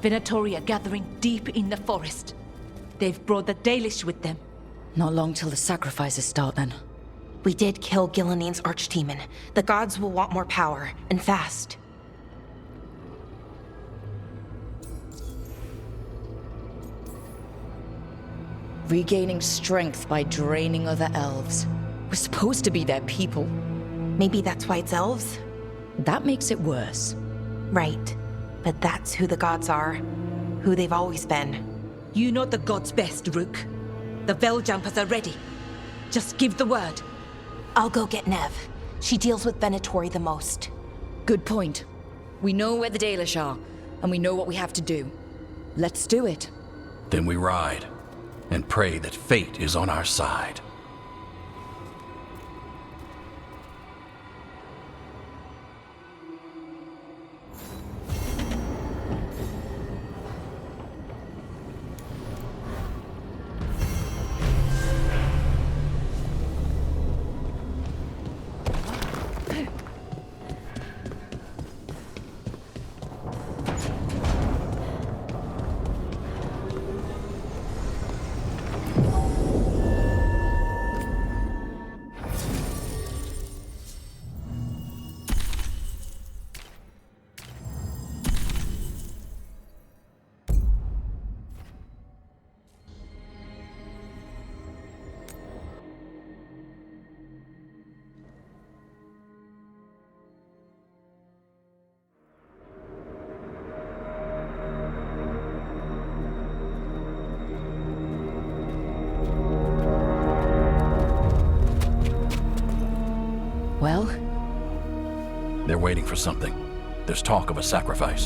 Venatori are gathering deep in the forest. They've brought the Dalish with them. Not long till the sacrifices start, then. We did kill Gillening's archdemon. The gods will want more power, and fast. Regaining strength by draining other elves. We're supposed to be their people. Maybe that's why it's elves? That makes it worse. Right. But that's who the gods are. Who they've always been. You know the gods best, Rook. The Veiljumpers are ready. Just give the word. I'll go get Nev. She deals with Venatori the most. Good point. We know where the Dalish are, and we know what we have to do. Let's do it. Then we ride, and pray that fate is on our side. Well? They're waiting for something. There's talk of a sacrifice.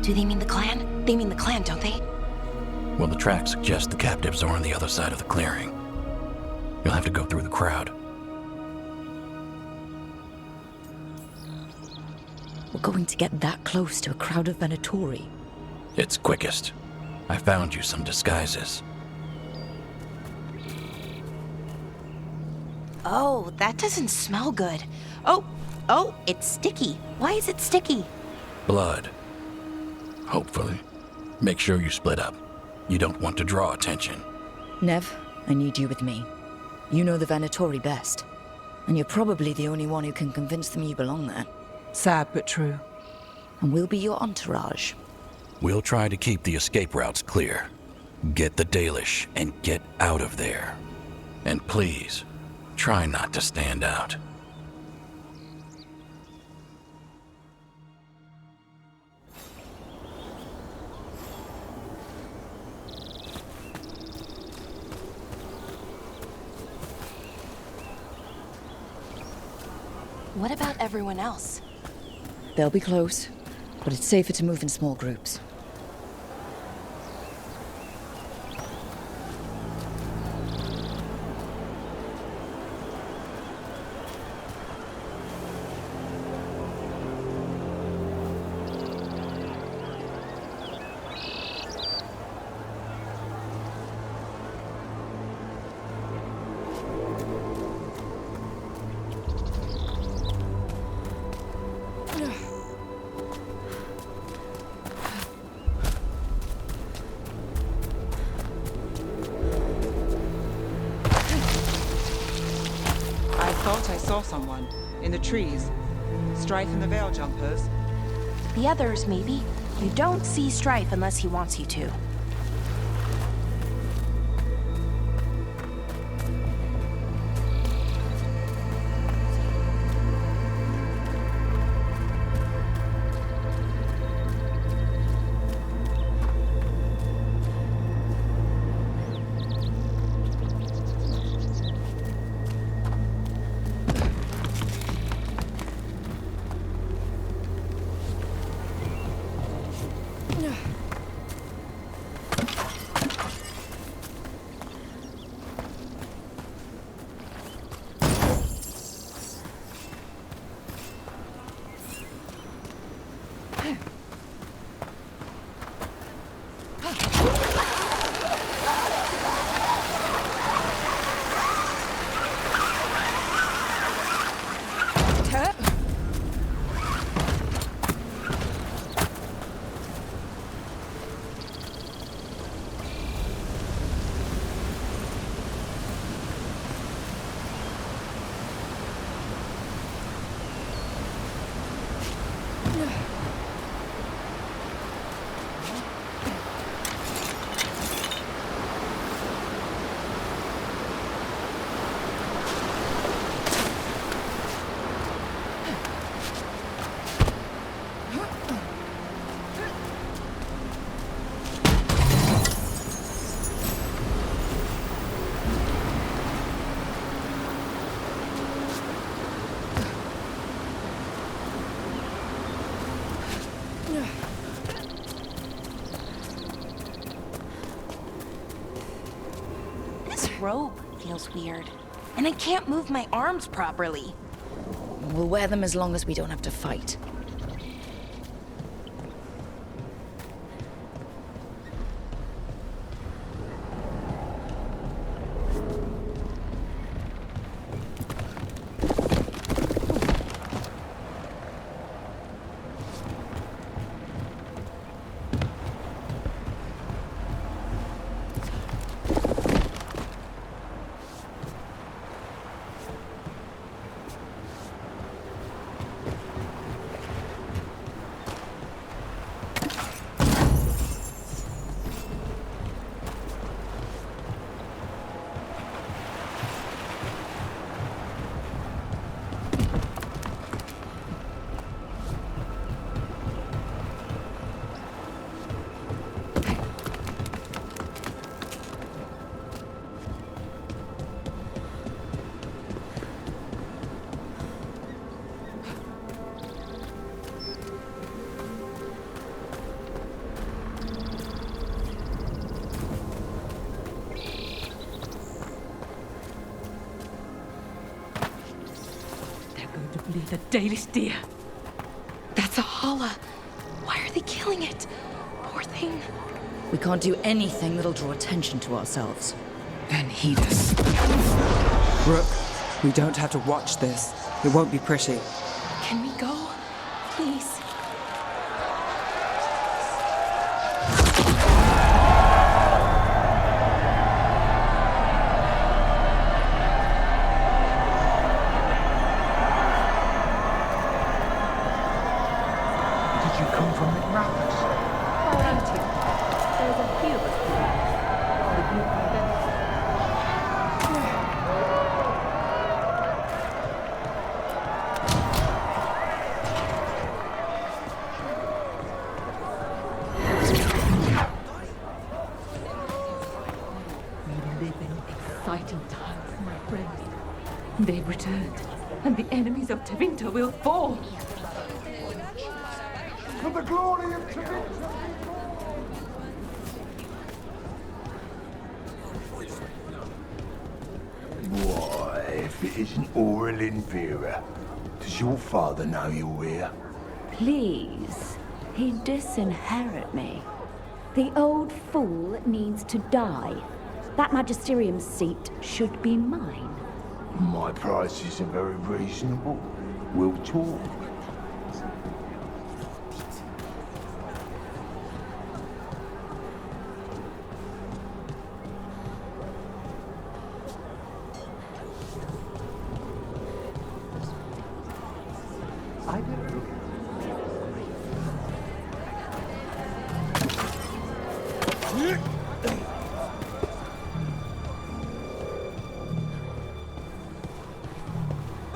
Do they mean the clan? They mean the clan, don't they? Well, the tracks suggest the captives are on the other side of the clearing. You'll have to go through the crowd. We're going to get that close to a crowd of Venatori. It's quickest. I found you some disguises. Oh, that doesn't smell good. Oh, it's sticky. Why is it sticky? Blood. Hopefully. Make sure you split up. You don't want to draw attention. Nev, I need you with me. You know the Venatori best. And you're probably the only one who can convince them you belong there. Sad but true. And we'll be your entourage. We'll try to keep the escape routes clear. Get the Dalish and get out of there. And please, try not to stand out. What about everyone else? They'll be close, but it's safer to move in small groups. I thought I saw someone. In the trees. Strife and the Veiljumpers. The others, maybe. You don't see Strife unless he wants you to. robe feels weird. And I can't move my arms properly. We'll wear them as long as we don't have to fight. The Dalish deer. That's a holla. Why are they killing it? Poor thing. We can't do anything that'll draw attention to ourselves. Then heed us. Rook, we don't have to watch this. It won't be pretty. Can we go? Please. Exciting times, my friends. They've returned, and the enemies of Tevinter will fall. For the glory of Tevinter! Why, if it isn't Aurelin Vera, does your father know you're here? Please, he disinherit me. The old fool needs to die. That magisterium seat should be mine. My price isn't very reasonable. We'll talk.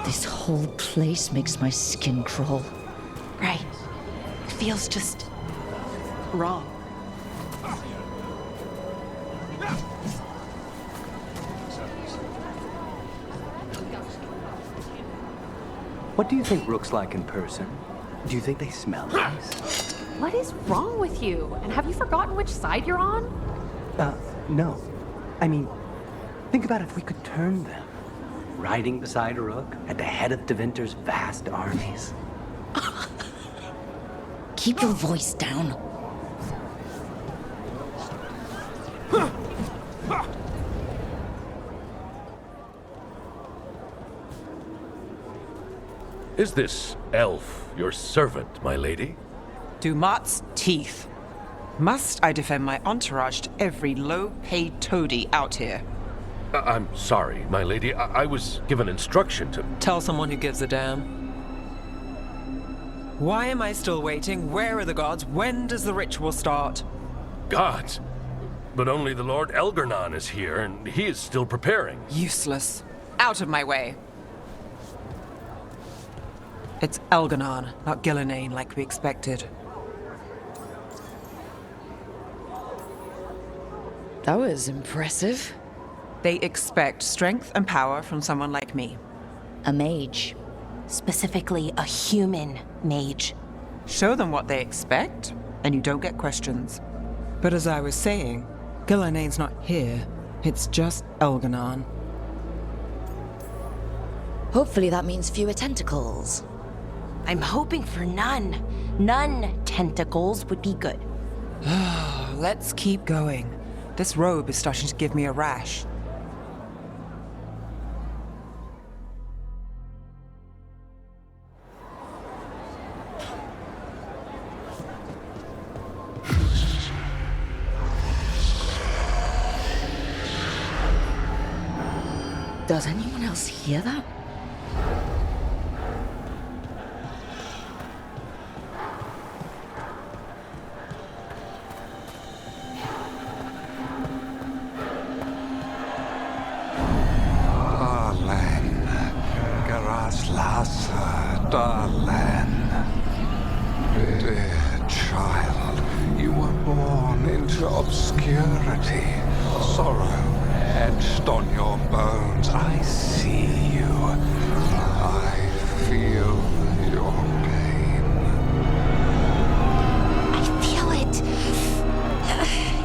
This whole place makes my skin crawl. Right. It feels just wrong. What do you think Rook's like in person? Do you think they smell nice? What is wrong with you? And have you forgotten which side you're on? No. I mean, think about if we could turn them. Riding beside a Rook at the head of Tevinter's vast armies. Keep your voice down. Is this elf your servant, my lady? Dumat's teeth. Must I defend my entourage to every low-paid toady out here? I'm sorry, my lady. I was given instruction to... Tell someone who gives a damn. Why am I still waiting? Where are the gods? When does the ritual start? Gods? But only the Lord Elgar'nan is here, and he is still preparing. Useless. Out of my way. It's Elgar'nan, not Gillenane like we expected. That was impressive. They expect strength and power from someone like me. A mage. Specifically, a human mage. Show them what they expect, and you don't get questions. But as I was saying, Gillenane's not here. It's just Elgar'nan. Hopefully that means fewer tentacles. I'm hoping for none. None tentacles would be good. Let's keep going. This robe is starting to give me a rash. Does anyone else hear that? Darling, dear child, you were born into obscurity. Sorrow etched on your bones. I see you. I feel your pain. I feel it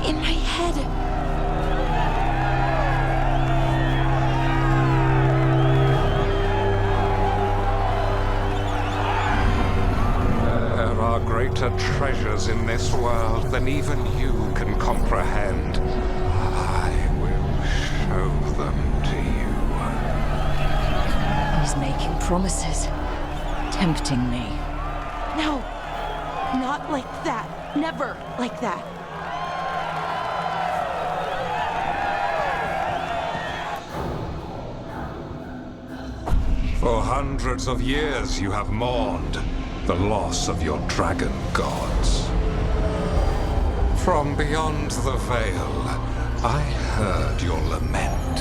in my head. Greater treasures in this world than even you can comprehend. I will show them to you. He's making promises, tempting me. No, not like that. Never like that. For hundreds of years you have mourned the loss of your dragon gods. From beyond the veil, I heard your lament,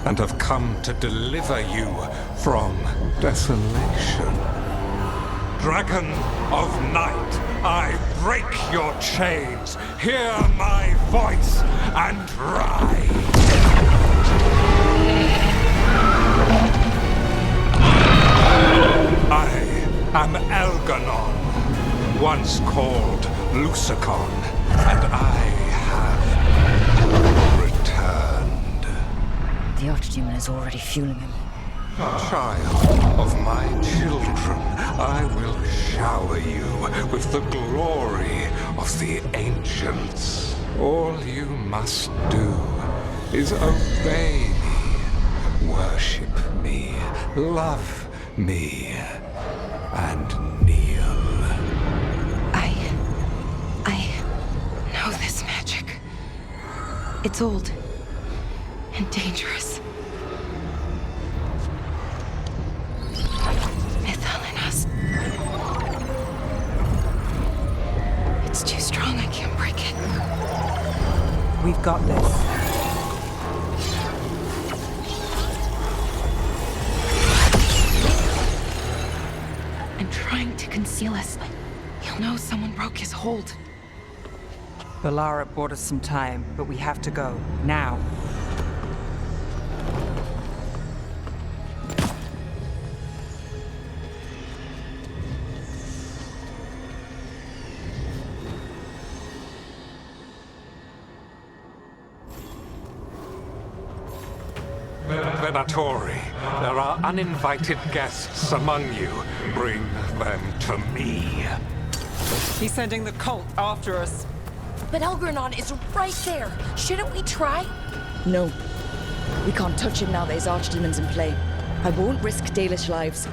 and have come to deliver you from desolation. Dragon of night, I break your chains. Hear my voice and ride. I'm Elgar'nan, once called Lusicon, and I have returned. The archdemon is already fueling him. Child of my children, I will shower you with the glory of the ancients. All you must do is obey me, worship me, love me, and kneel. I know this magic. It's old and dangerous. Mythalinas. It's too strong, I can't break it. We've got this. Trying to conceal us. He'll know someone broke his hold. Valara bought us some time, but we have to go. Now. Venatori, there are uninvited guests among you. Bring them to me. He's sending the cult after us. But Elgar'nan is right there. Shouldn't we try? No. We can't touch him now there's archdemons in play. I won't risk Dalish lives.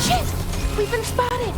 Shit! We've been spotted!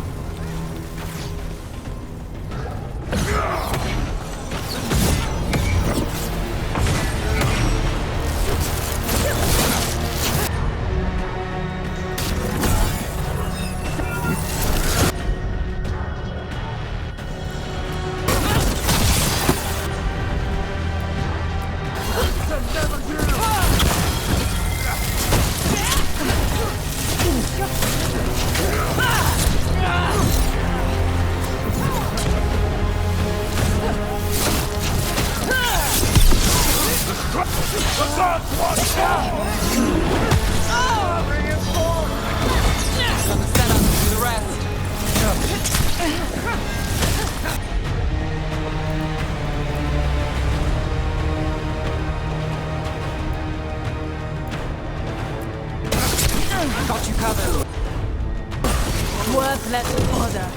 Got you covered. Worthless fodder.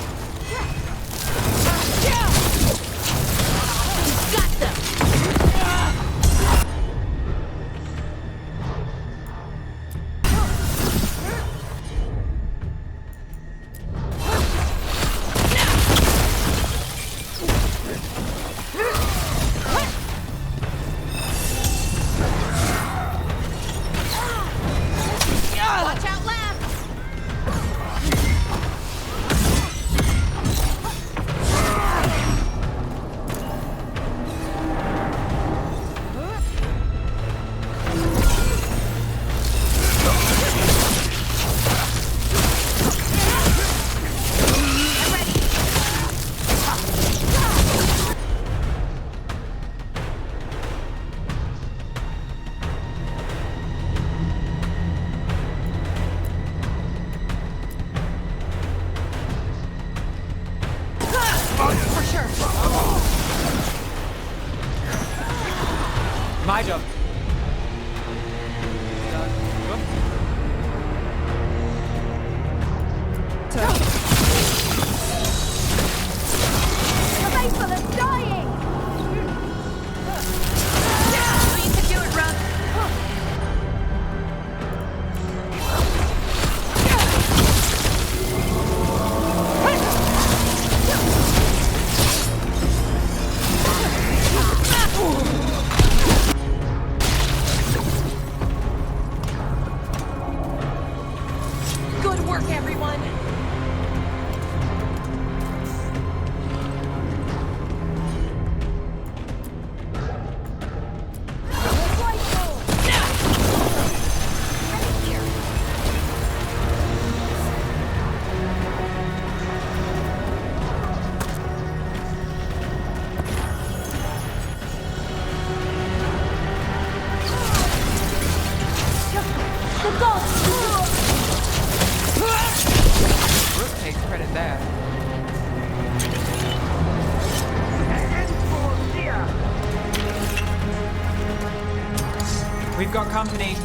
Got them! Watch out, left! My job. The faithful are dying! You can do it, Rook. Good work, everyone. The gods! Rook takes credit there. We've got company.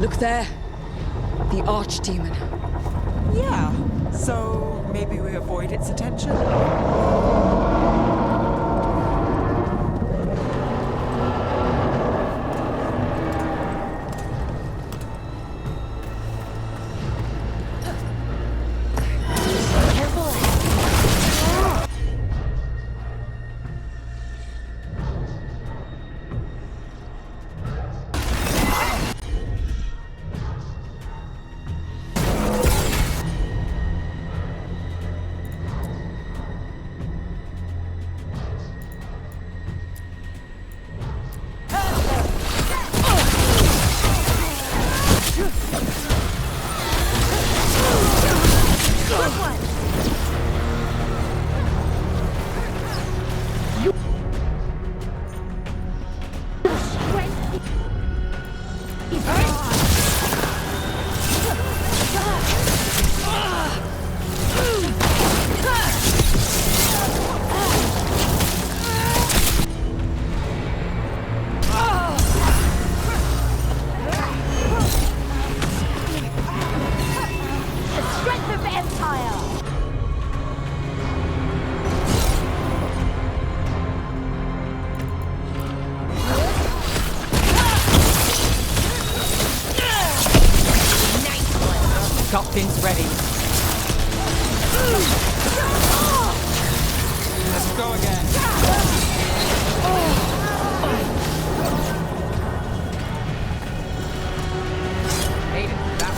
Look there. The archdemon. Yeah, so maybe we avoid its attention? Got things ready. Let's go again. Made it. That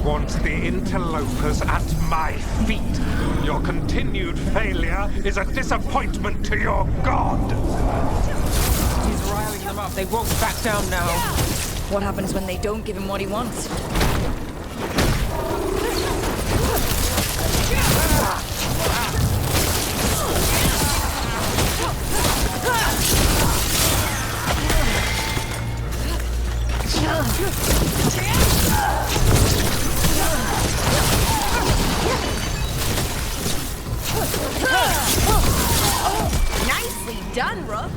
wants the interlopers at my feet. Your continued failure is a disappointment to your god. He's riling them up. They won't back down now. What happens when they don't give him what he wants? Nicely done, Rook.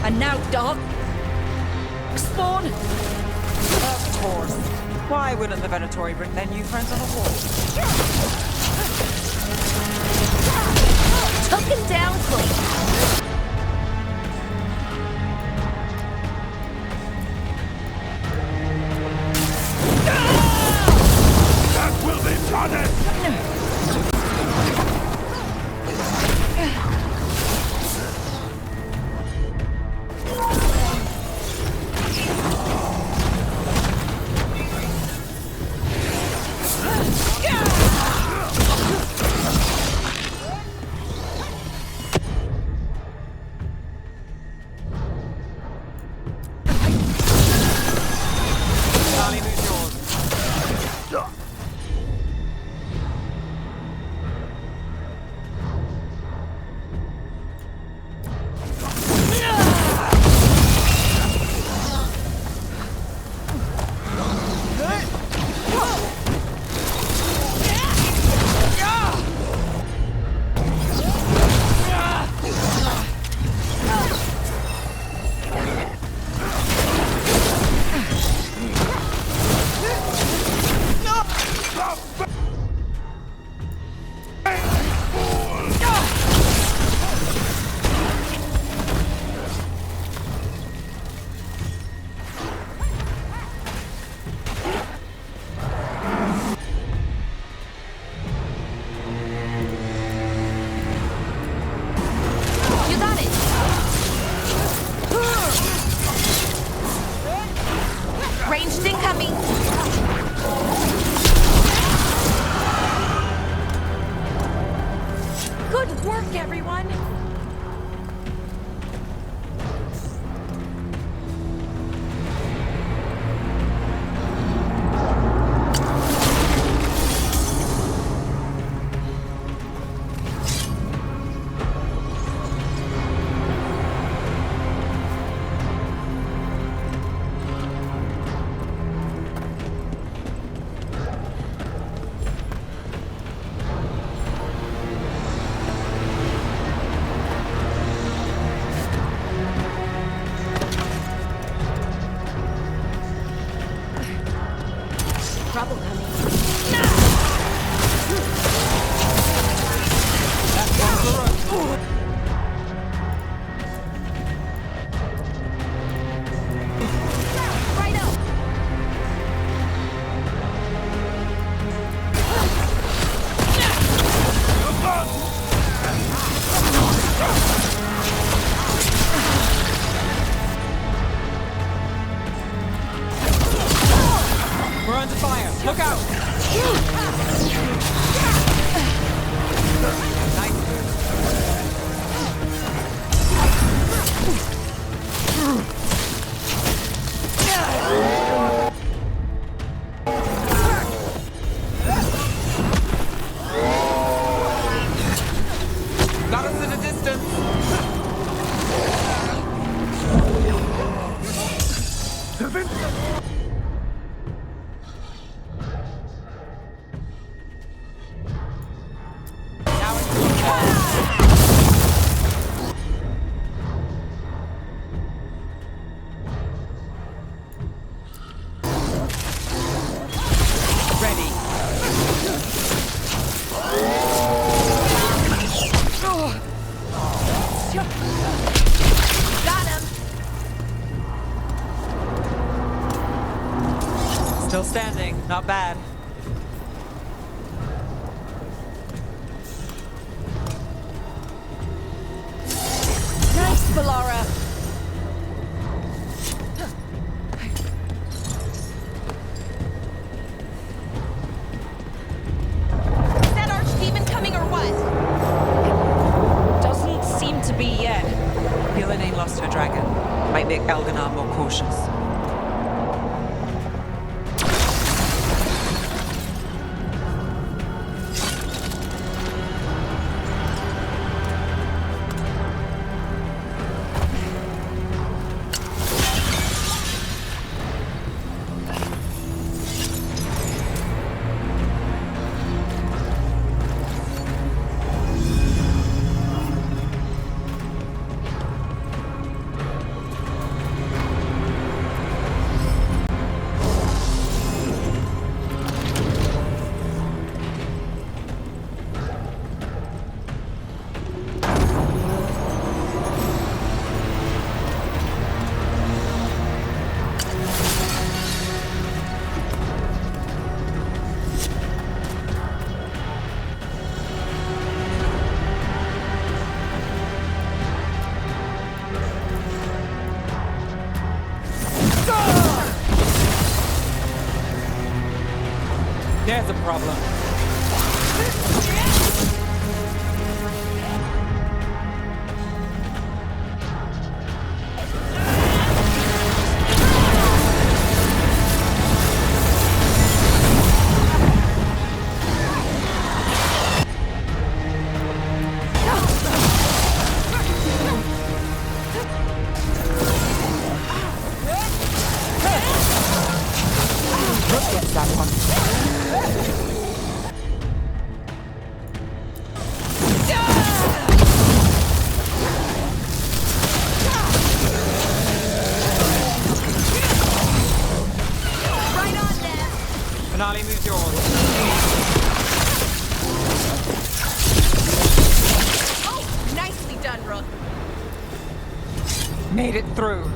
And now, Dark Spawn! Of course. Why wouldn't the Venatori bring their new friends on a walk? Took him down clean. That will be done! Ranged incoming. Good work, everyone. Trouble coming. Look out! Got us in a distance. Still standing, not bad. Nice, Valara. Is that archdemon coming or what? Doesn't seem to be yet. Healing ain't lost her dragon. Might make Elgar'nan more cautious. There's a problem. Look at that one. Finale moves yours. Oh, nicely done, Rook. Made it through.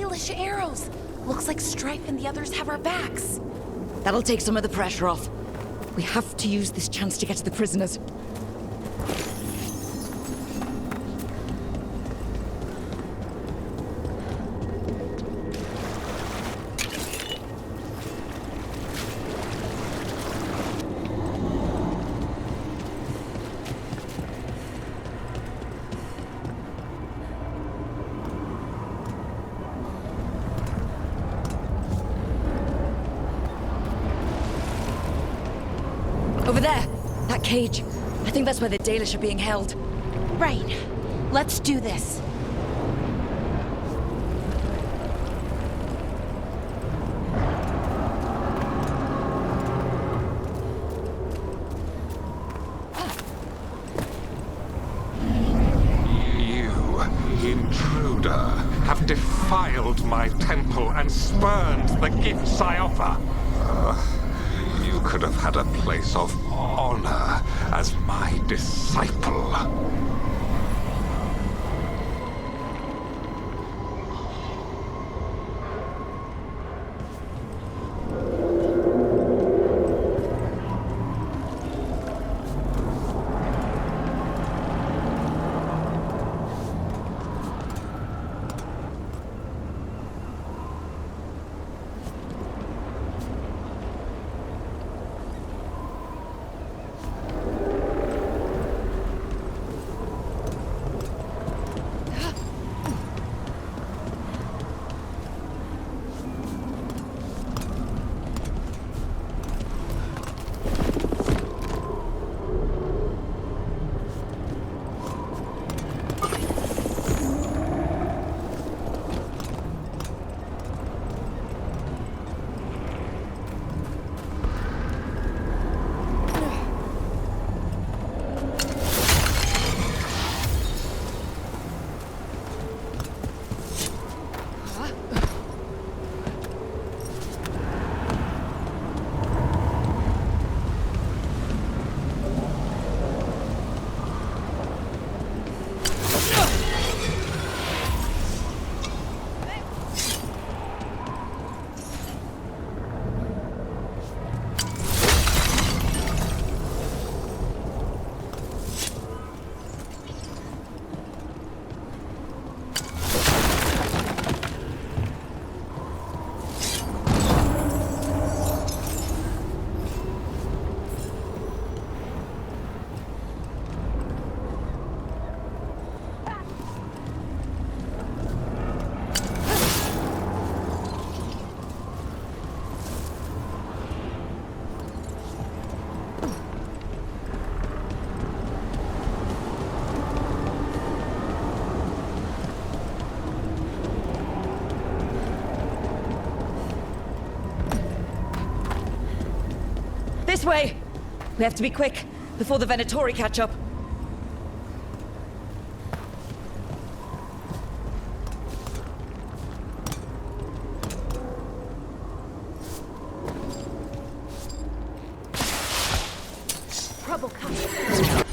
Dalish arrows. Looks like Strife and the others have our backs. That'll take some of the pressure off. We have to use this chance to get to the prisoners. Over there! That cage. I think that's where the Dalish are being held. Right. Let's do this. You, intruder, have defiled my temple and spurned the gifts I offer. You could have had a place of honor as my disciple. This way! We have to be quick, before the Venatori catch up. Trouble coming.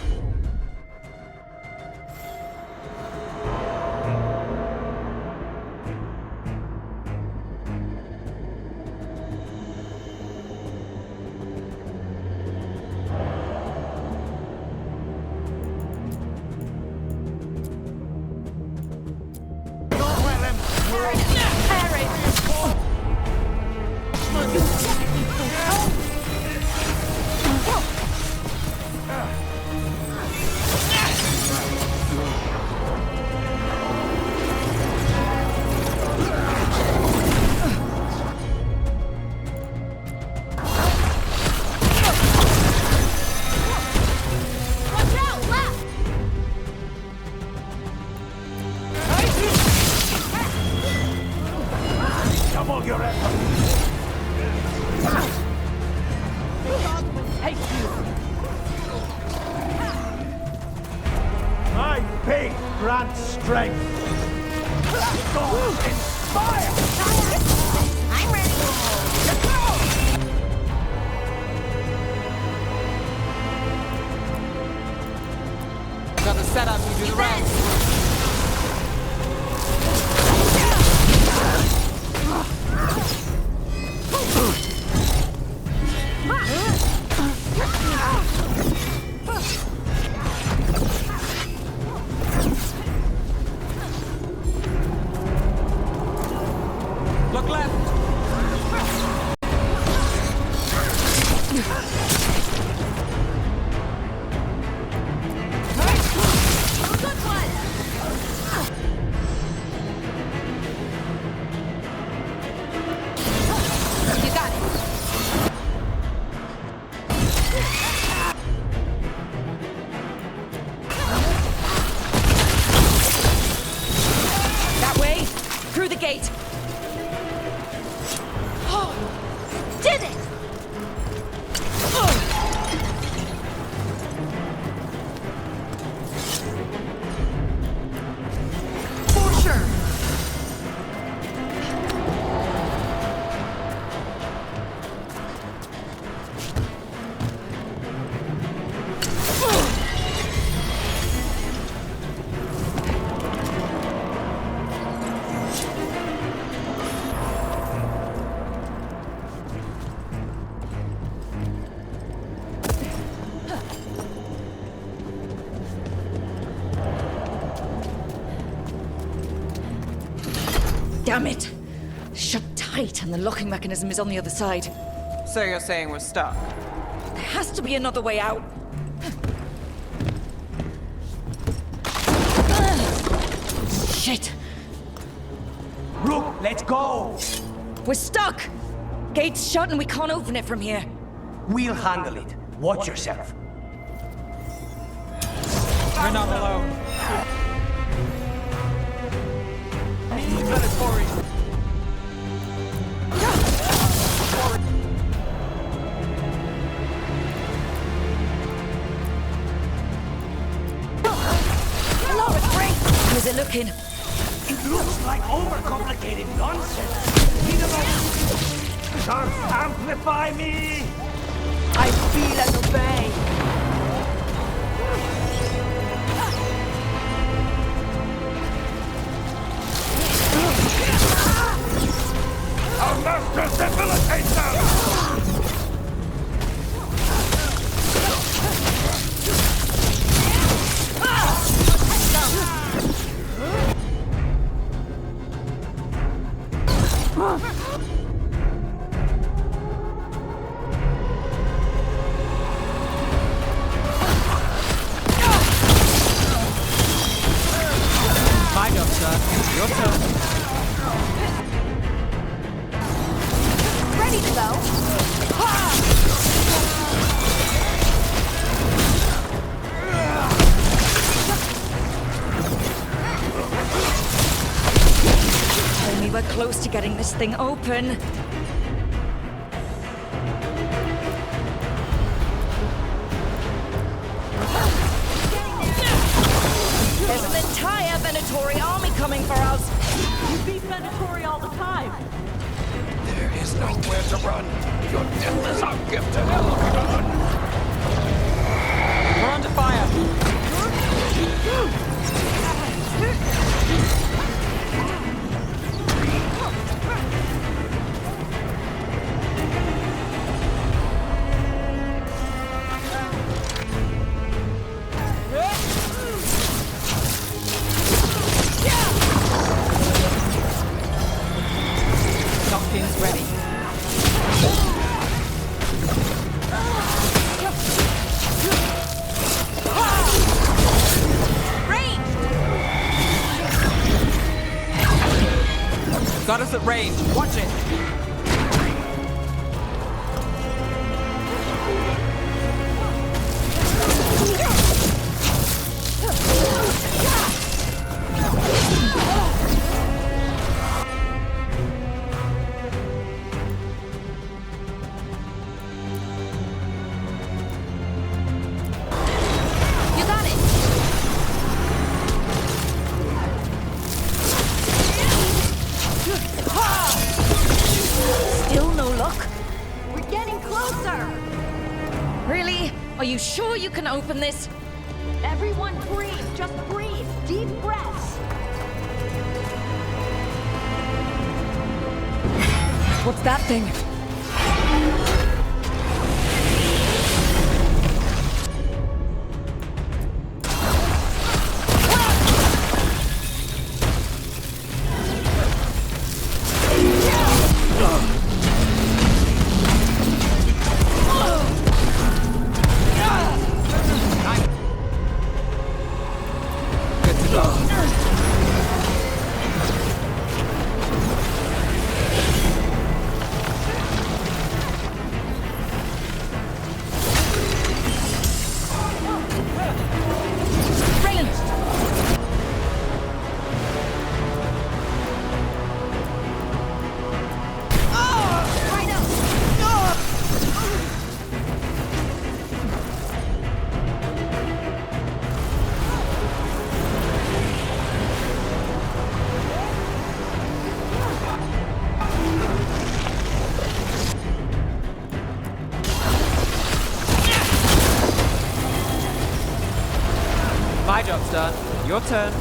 Set up, you do the rest. Look left! You got it. That way, through the gate. Did it! For sure. Damn it! Shut tight, and the locking mechanism is on the other side. So you're saying we're stuck? There has to be another way out. Shit! Rook, let's go! We're stuck! Gate's shut and we can't open it from here. We'll handle it. Watch yourself. We're not alone. Venatori. Hello, it's great! How's it looking? It looks like overcomplicated nonsense. Need a moment. Can't amplify me! I feel and obey. Our masters debilitate them! My job, sir. Your turn. Ready to go. Tell me we're close to getting this thing open. There's an entire Venatori army coming for us. You beat Venatori all the time. There is nowhere to run. Your death is our gift to Elgar'nan. We're under fire. Something's ready. Got us at range. Watch it. You got it. Still no luck? We're getting closer. Really? Are you sure you can open this? Everyone breathe. Just breathe. Deep breaths. What's that thing? Almost done. Your turn.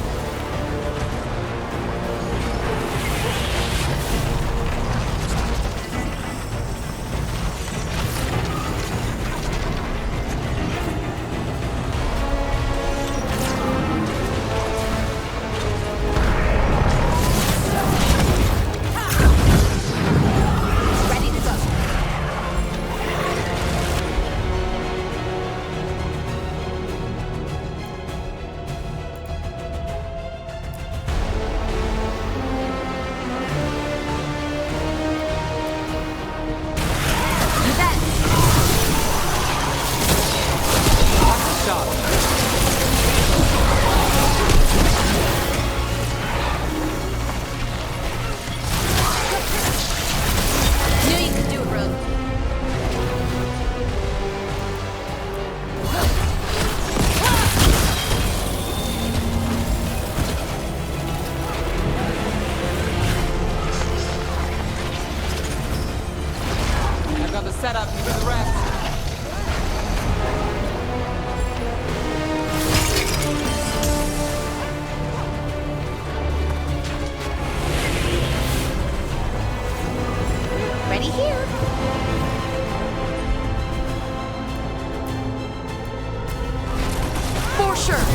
Setup, you do the rest. Ready here. For sure.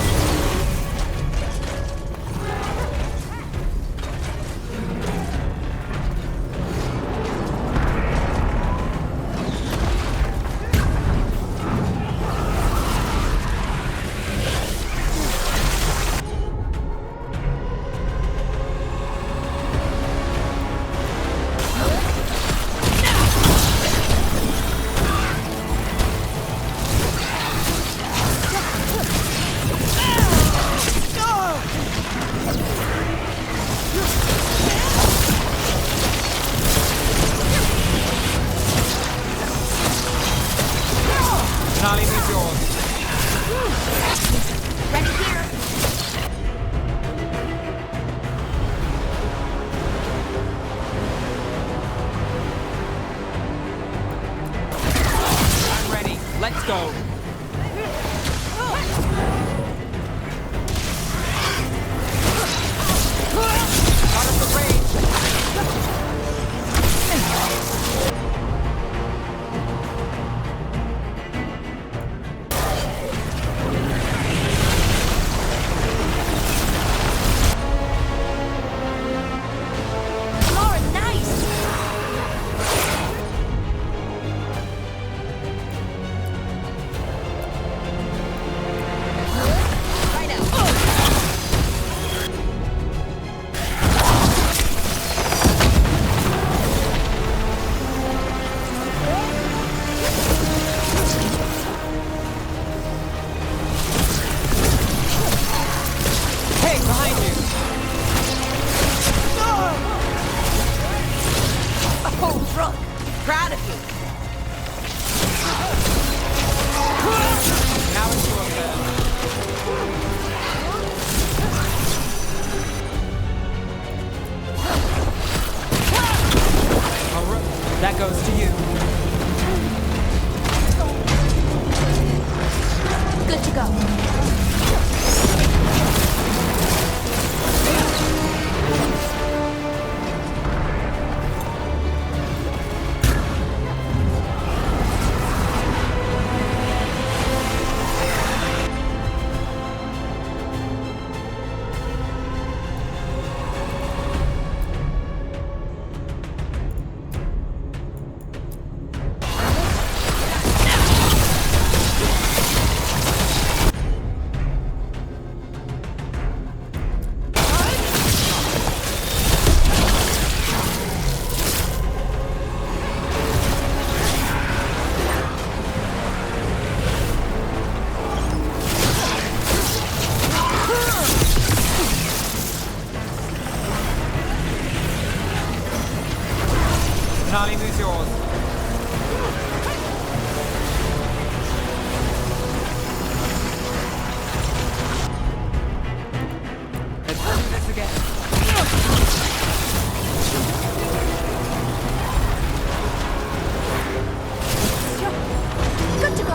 Charlie, move yours. Ready here. I'm ready. Let's go. Out of the range. Proud of you. Now it's your turn. That goes to you. Good to go. Charlie, who's yours? Let's do this again. Good to go.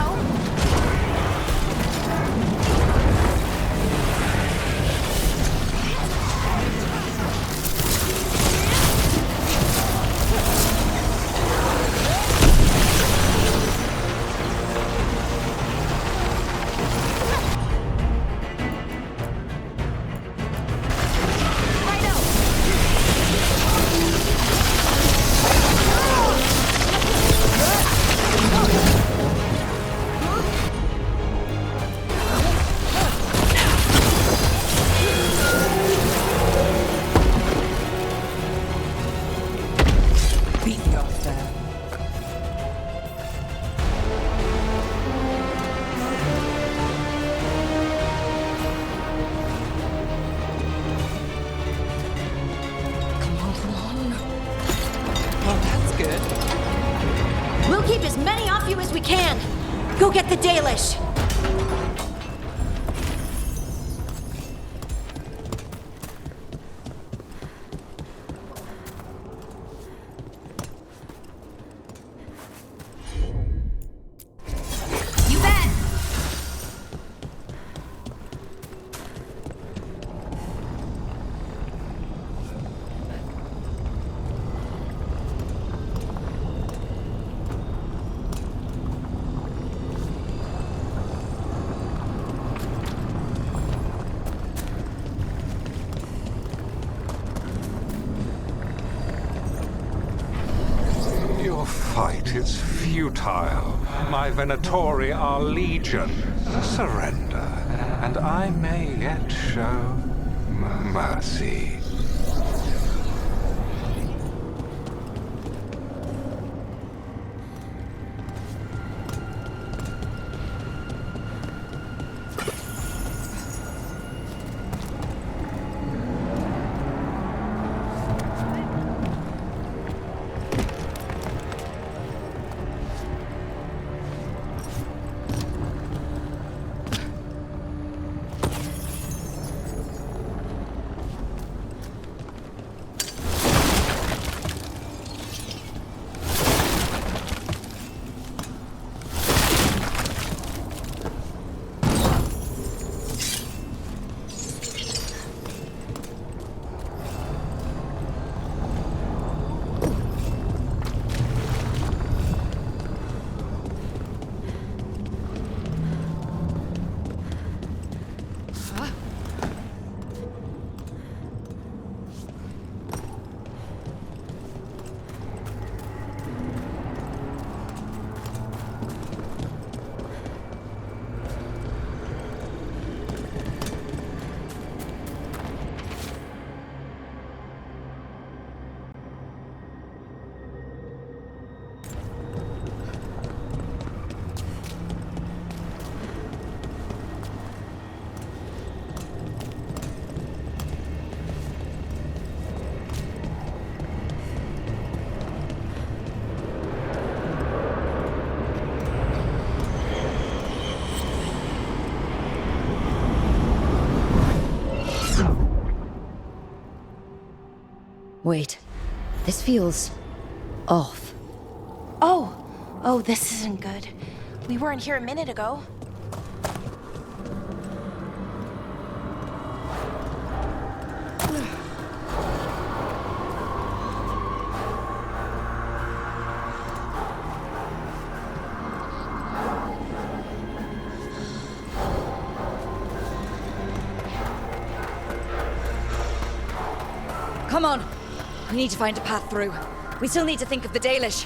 there. Come on. Oh, that's good. We'll keep as many off you as we can. Go get the Dalish. You bet. Your fight is futile. My Venatori are legion. Surrender, and I may yet show mercy. Wait. This feels off. Oh, this isn't good. We weren't here a minute ago. Come on! We need to find a path through. We still need to think of the Dalish.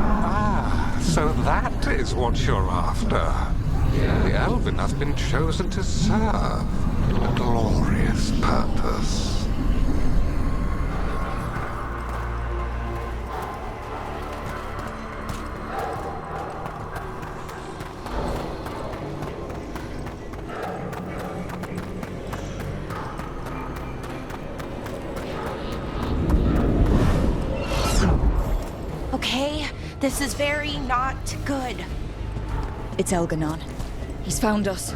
Ah, so that is what you're after. The Elven have been chosen to serve a glorious purpose. Okay, this is very not good. It's Elgar'nan. He's found us.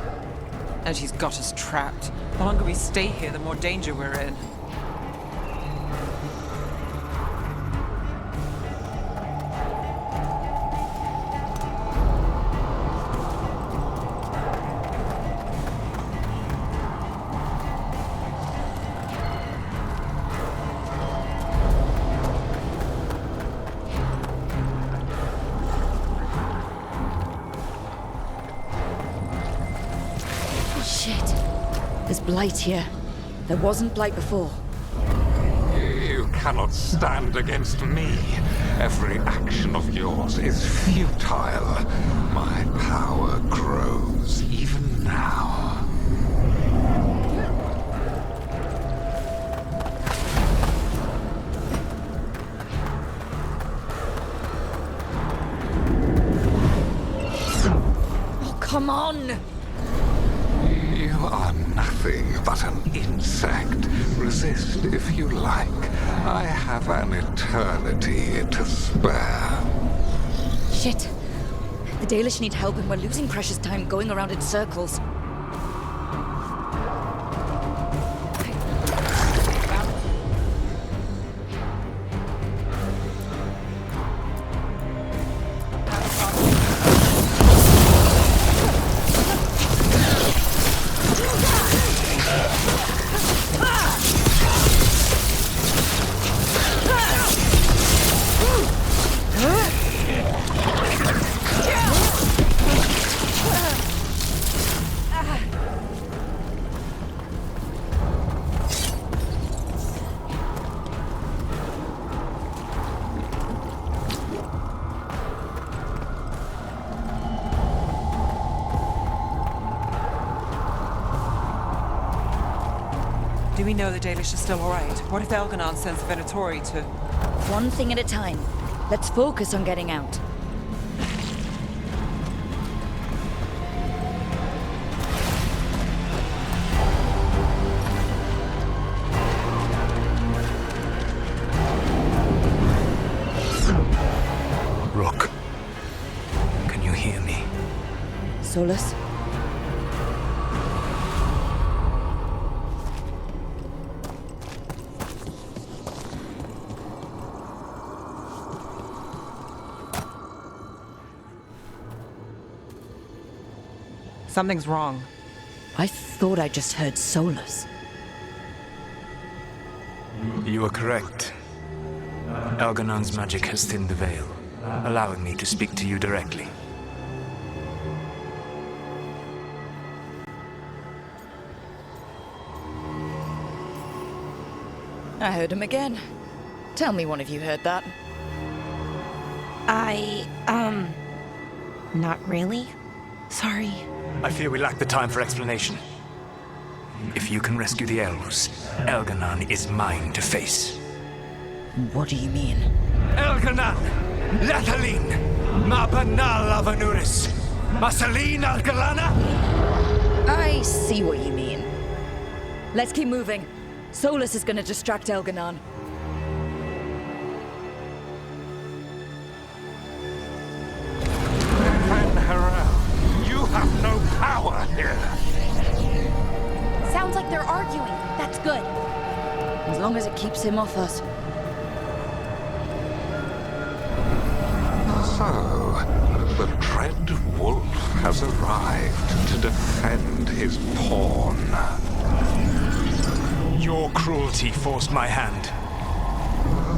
And he's got us trapped. The longer we stay here, the more danger we're in. Shit. There's blight here. There wasn't blight before. You cannot stand against me. Every action of yours is futile. My power grows even now. come on! You are nothing but an insect. Resist if you like. I have an eternity to spare. Shit. The Dalish need help and we're losing precious time going around in circles. Do we know the Dalish are still alright? What if Elgar'nan sends Venatori to... One thing at a time. Let's focus on getting out. Rook, can you hear me? Solus? Something's wrong. I thought I just heard Solus. You are correct. Elgar'nan's magic has thinned the veil, allowing me to speak to you directly. I heard him again. Tell me one of you heard that. Not really. Sorry. I fear we lack the time for explanation. If you can rescue the elves, Elgar'nan is mine to face. What do you mean? Elgar'nan! Lathalin! Mabanal Avanuris! Masalin Algalana! I see what you mean. Let's keep moving. Solus is gonna distract Elgar'nan. You have no power here. Sounds like they're arguing. That's good. As long as it keeps him off us. So, the dread wolf has arrived to defend his pawn. Your cruelty forced my hand.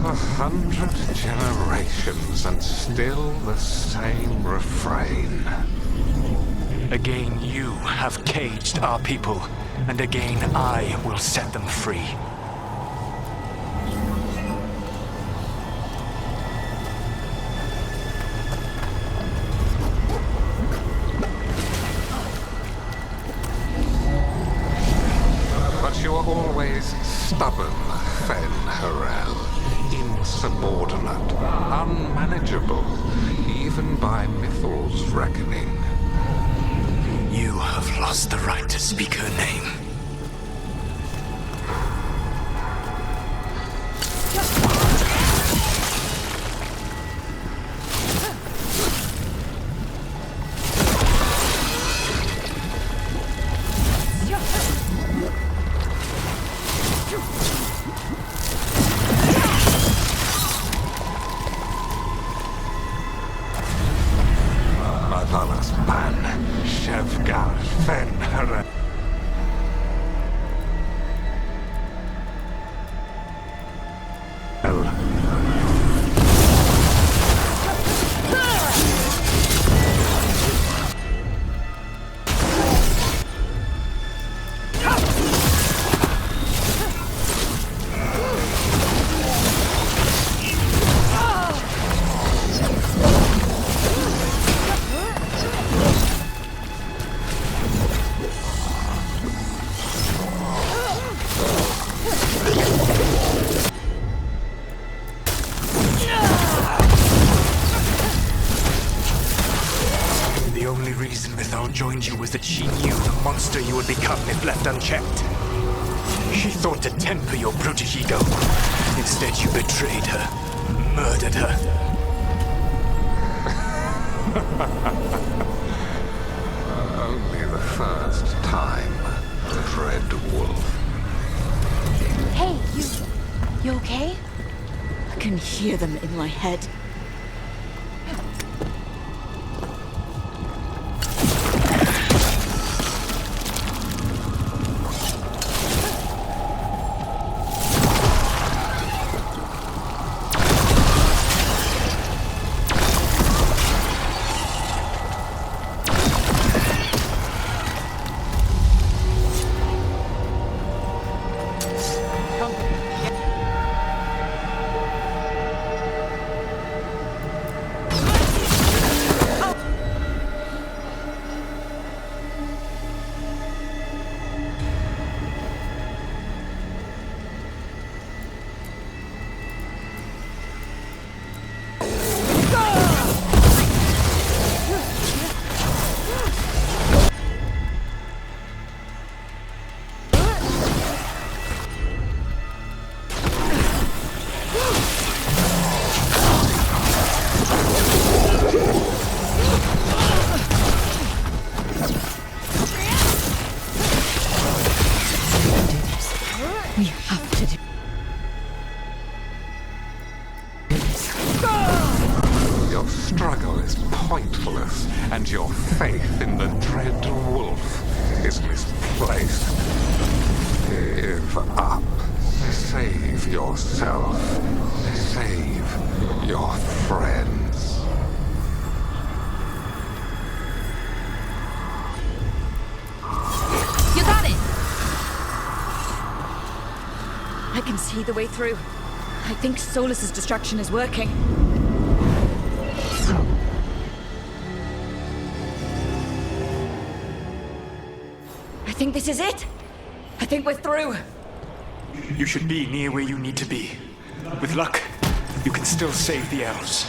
100 generations and still the same refrain. Again, you have caged our people, and again I will set them free. But you are always stubborn, Fen-Harel. Insubordinate, unmanageable, even by Mythal's reckoning. You have lost the right to speak her name. behind you was that she knew the monster you would become if left unchecked. She thought to temper your brutish ego. Instead, you betrayed her, murdered her. Only the first time, Dread Wolf. Hey, you okay? I can hear them in my head. We have to do this. Your struggle is pointless, and your faith in the Dread Wolf is misplaced. Give up. Save yourself. Save your friends. You got it! I can see the way through. I think Solus's distraction is working. I think this is it. I think we're through. You should be near where you need to be. With luck, you can still save the elves.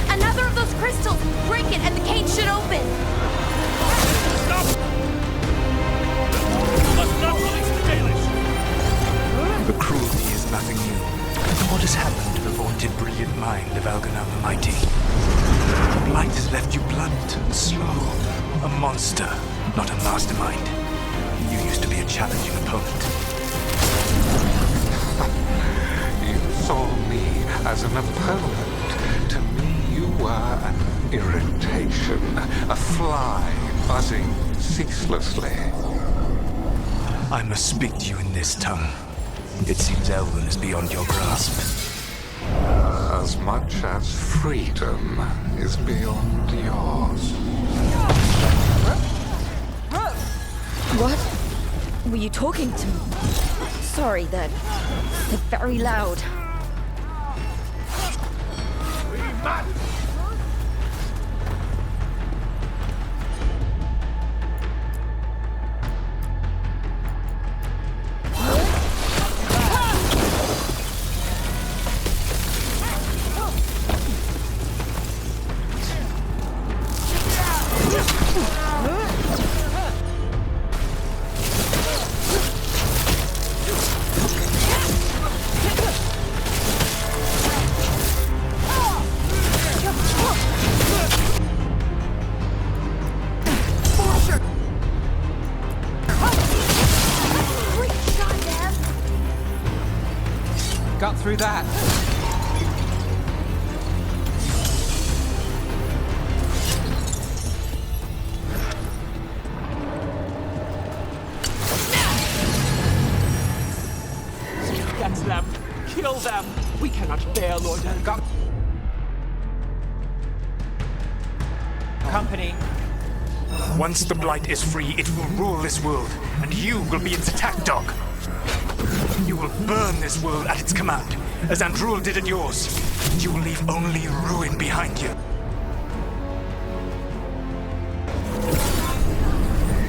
Another of those crystals! Break it and the cage should open! Stop! You must not release the Dalish! The cruelty is nothing new. What has happened to the vaunted brilliant mind of Elgar'nan the Mighty? The blight has left you blunt and slow. A monster, not a mastermind. You used to be a challenging opponent. You saw me as an opponent. To me, you were an irritation, a fly buzzing ceaselessly. I must speak to you in this tongue. It seems Elven is beyond your grasp. As much as freedom is beyond yours. What? Were you talking to me? Sorry, they're very loud. Got through that. fire, Lord Elgar. Company. Once the Blight is free, it will rule this world, and you will be its attack dog. You will burn this world at its command, as Andrul did at yours. And you will leave only ruin behind you.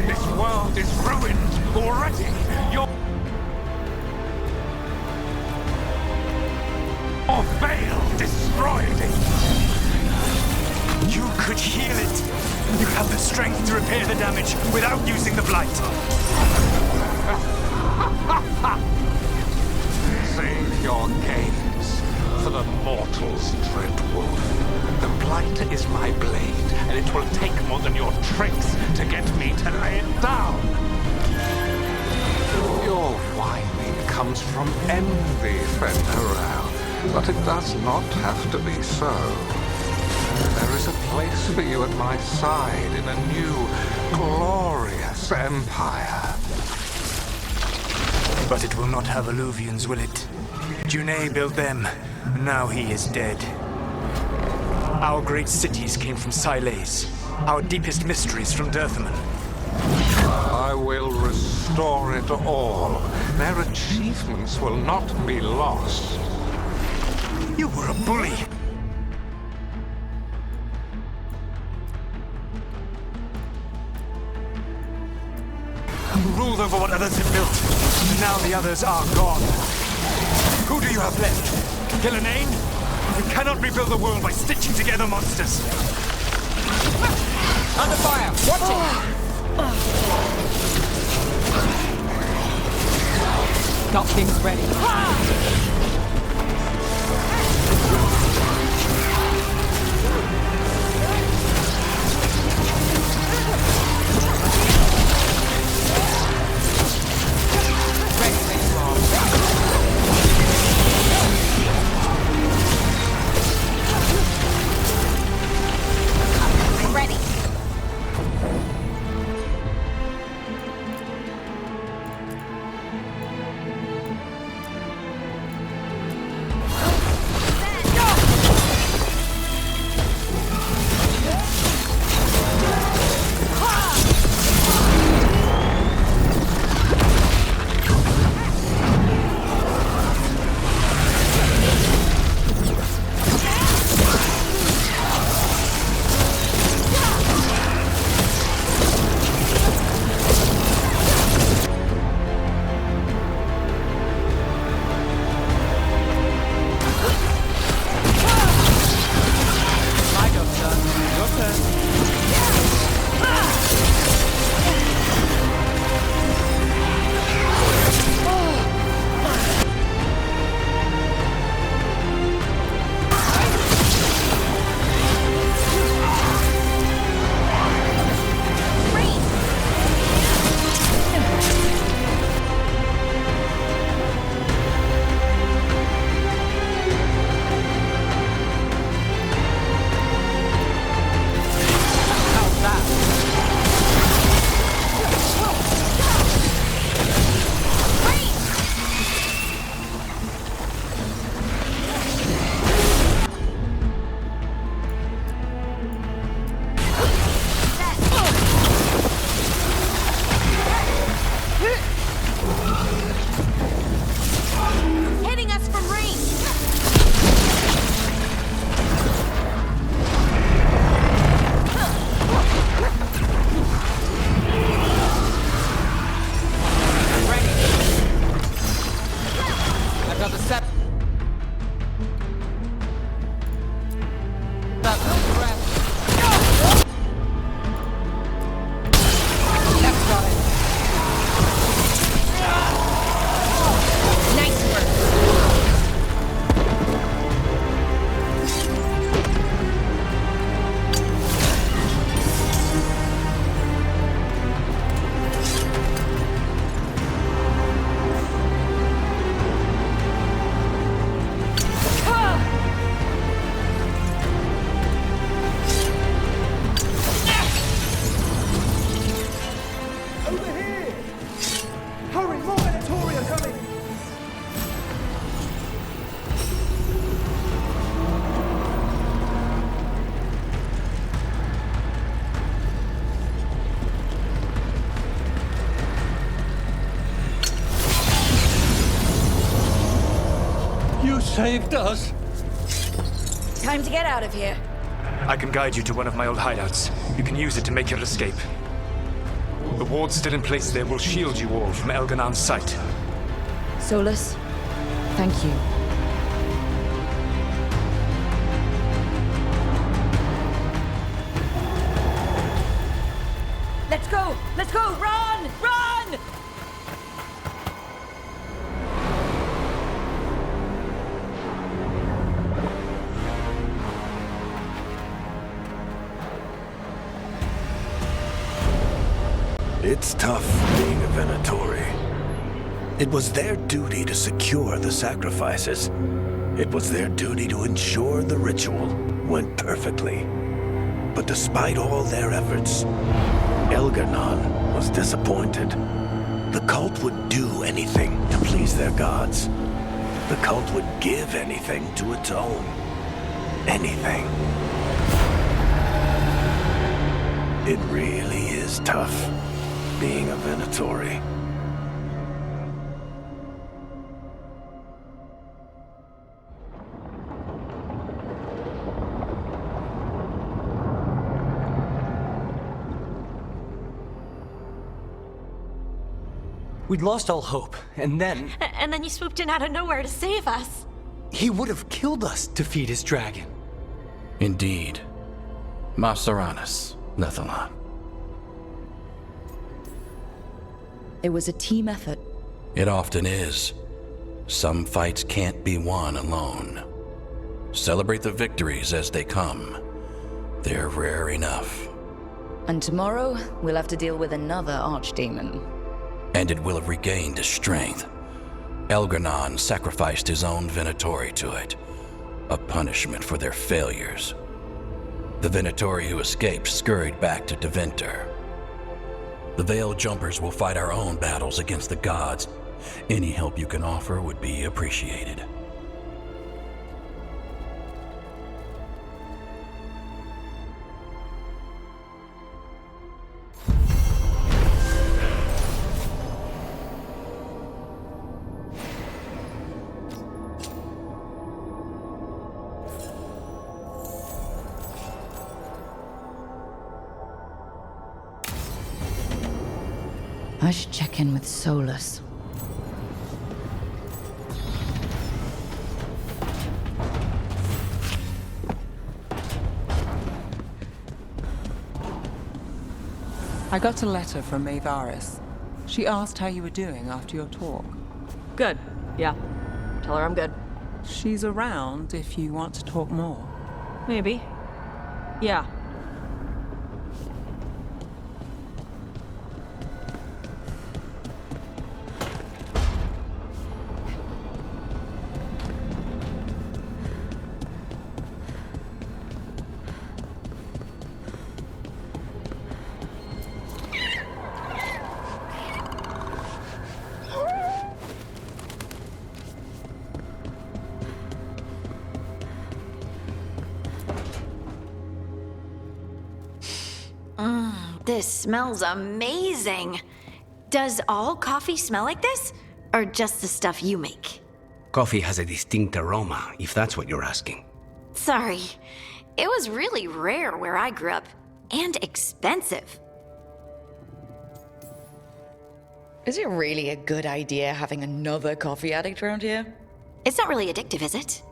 This world is ruined already. Your Veil destroyed it. You could heal it. You have the strength to repair the damage without using the Blight. Save your games for the mortals, Dread Wolf. The Blight is my blade, and it will take more than your tricks to get me to lay it down. Your whining comes from envy, Venatori, but it does not have to be so. There is a place for you at my side in a new, glorious empire. But it will not have Alluvians, will it? Junei built them, and now he is dead. Our great cities came from Sileys, our deepest mysteries from Dirthaman. I will restore it all. Their achievements will not be lost. You were a bully. You ruled over what others had built, and now the others are gone. Who do you have left? Elgar'nan? We cannot rebuild the world by stitching together monsters. Under fire! Watch it! Got things ready. saved us. Time to get out of here. I can guide you to one of my old hideouts. You can use it to make your escape. The wards still in place there will shield you all from Elgar'nan's sight. Solus, thank you. Let's go! Let's go! Run! Run! It's tough being a Venatori. It was their duty to secure the sacrifices. It was their duty to ensure the ritual went perfectly. But despite all their efforts, Elgar'nan was disappointed. The cult would do anything to please their gods. The cult would give anything to atone. Anything. It really is tough being a Venatori. We'd lost all hope, and then... And then you swooped in out of nowhere to save us. He would have killed us to feed his dragon. Indeed. Masteranus, Lethalon. It was a team effort. It often is. Some fights can't be won alone. Celebrate the victories as they come. They're rare enough. And tomorrow, we'll have to deal with another archdemon. And it will have regained its strength. Elgar'nan sacrificed his own Venatori to it. A punishment for their failures. The Venatori who escaped scurried back to Deventer. The Veil Jumpers will fight our own battles against the gods. Any help you can offer would be appreciated. I should check in with Solus. I got a letter from Maevaris. She asked how you were doing after your talk. Good. Yeah. Tell her I'm good. She's around if you want to talk more. Maybe. Yeah. This smells amazing. Does all coffee smell like this? Or just the stuff you make? Coffee has a distinct aroma, if that's what you're asking. Sorry. It was really rare where I grew up. And expensive. Is it really a good idea having another coffee addict around here? It's not really addictive, is it?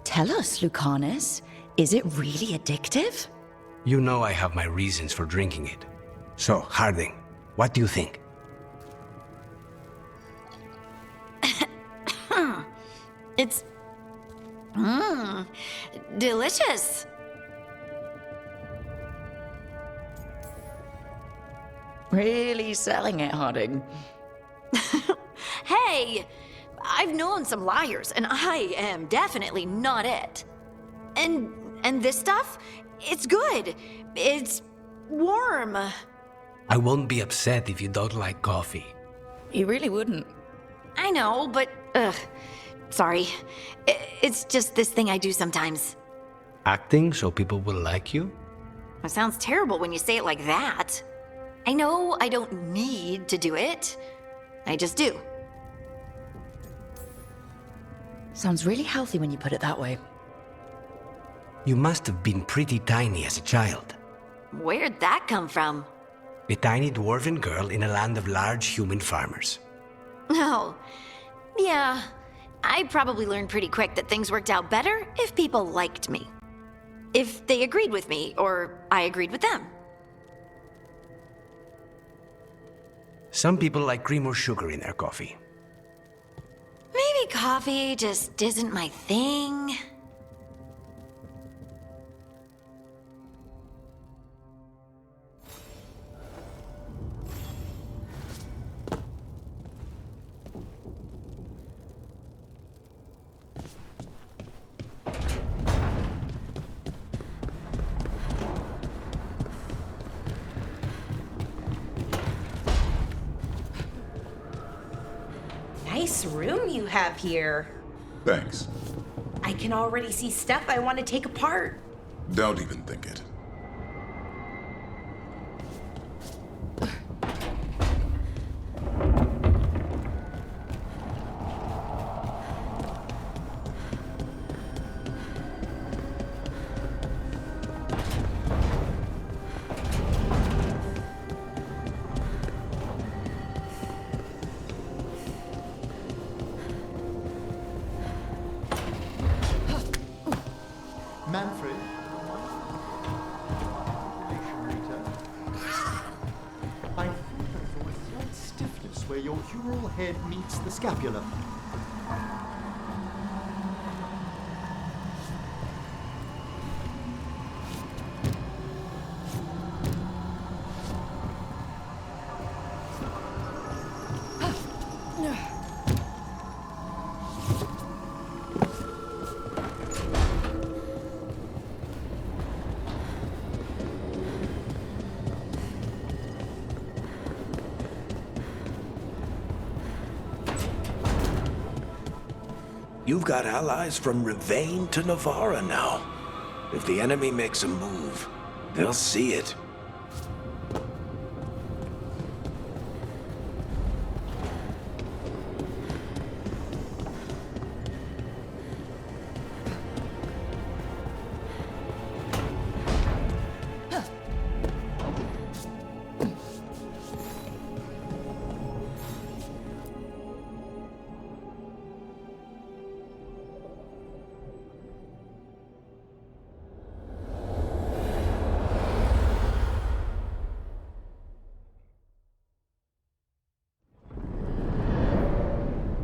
Tell us, Lucanus. Is it really addictive? You know I have my reasons for drinking it. So, Harding, what do you think? It's... delicious. Really selling it, Harding. Hey, I've known some liars, and I am definitely not it. And this stuff? It's good. It's warm. I won't be upset if you don't like coffee. You really wouldn't. I know, but sorry. It's just this thing I do sometimes. Acting so people will like you? It sounds terrible when you say it like that. I know I don't need to do it. I just do. Sounds really healthy when you put it that way. You must have been pretty tiny as a child. Where'd that come from? A tiny dwarven girl in a land of large human farmers. Oh, yeah. I probably learned pretty quick that things worked out better if people liked me. If they agreed with me, or I agreed with them. Some people like cream or sugar in their coffee. Maybe coffee just isn't my thing. Nice room you have here. Thanks. I can already see stuff I want to take apart. Don't even think it. Manfred? I think I saw a slight stiffness where your humeral head meets the scapula. You've got allies from Rivain to Navarra now. If the enemy makes a move, they'll see it.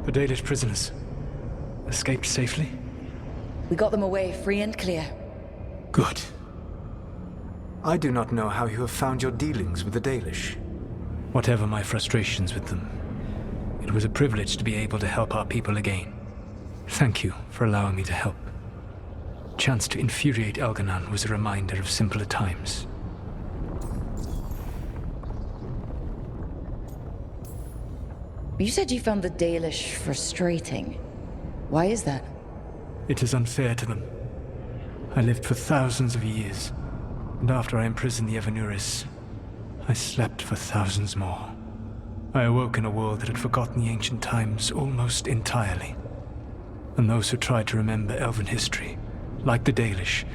The Dalish prisoners escaped safely? We got them away free and clear. Good. I do not know how you have found your dealings with the Dalish. Whatever my frustrations with them, it was a privilege to be able to help our people again. Thank you for allowing me to help. Chance to infuriate Elgar'nan was a reminder of simpler times. You said you found the Dalish frustrating. Why is that? It is unfair to them. I lived for thousands of years, and after I imprisoned the Evanuris, I slept for thousands more. I awoke in a world that had forgotten the ancient times almost entirely. And those who tried to remember Elven history, like the Dalish,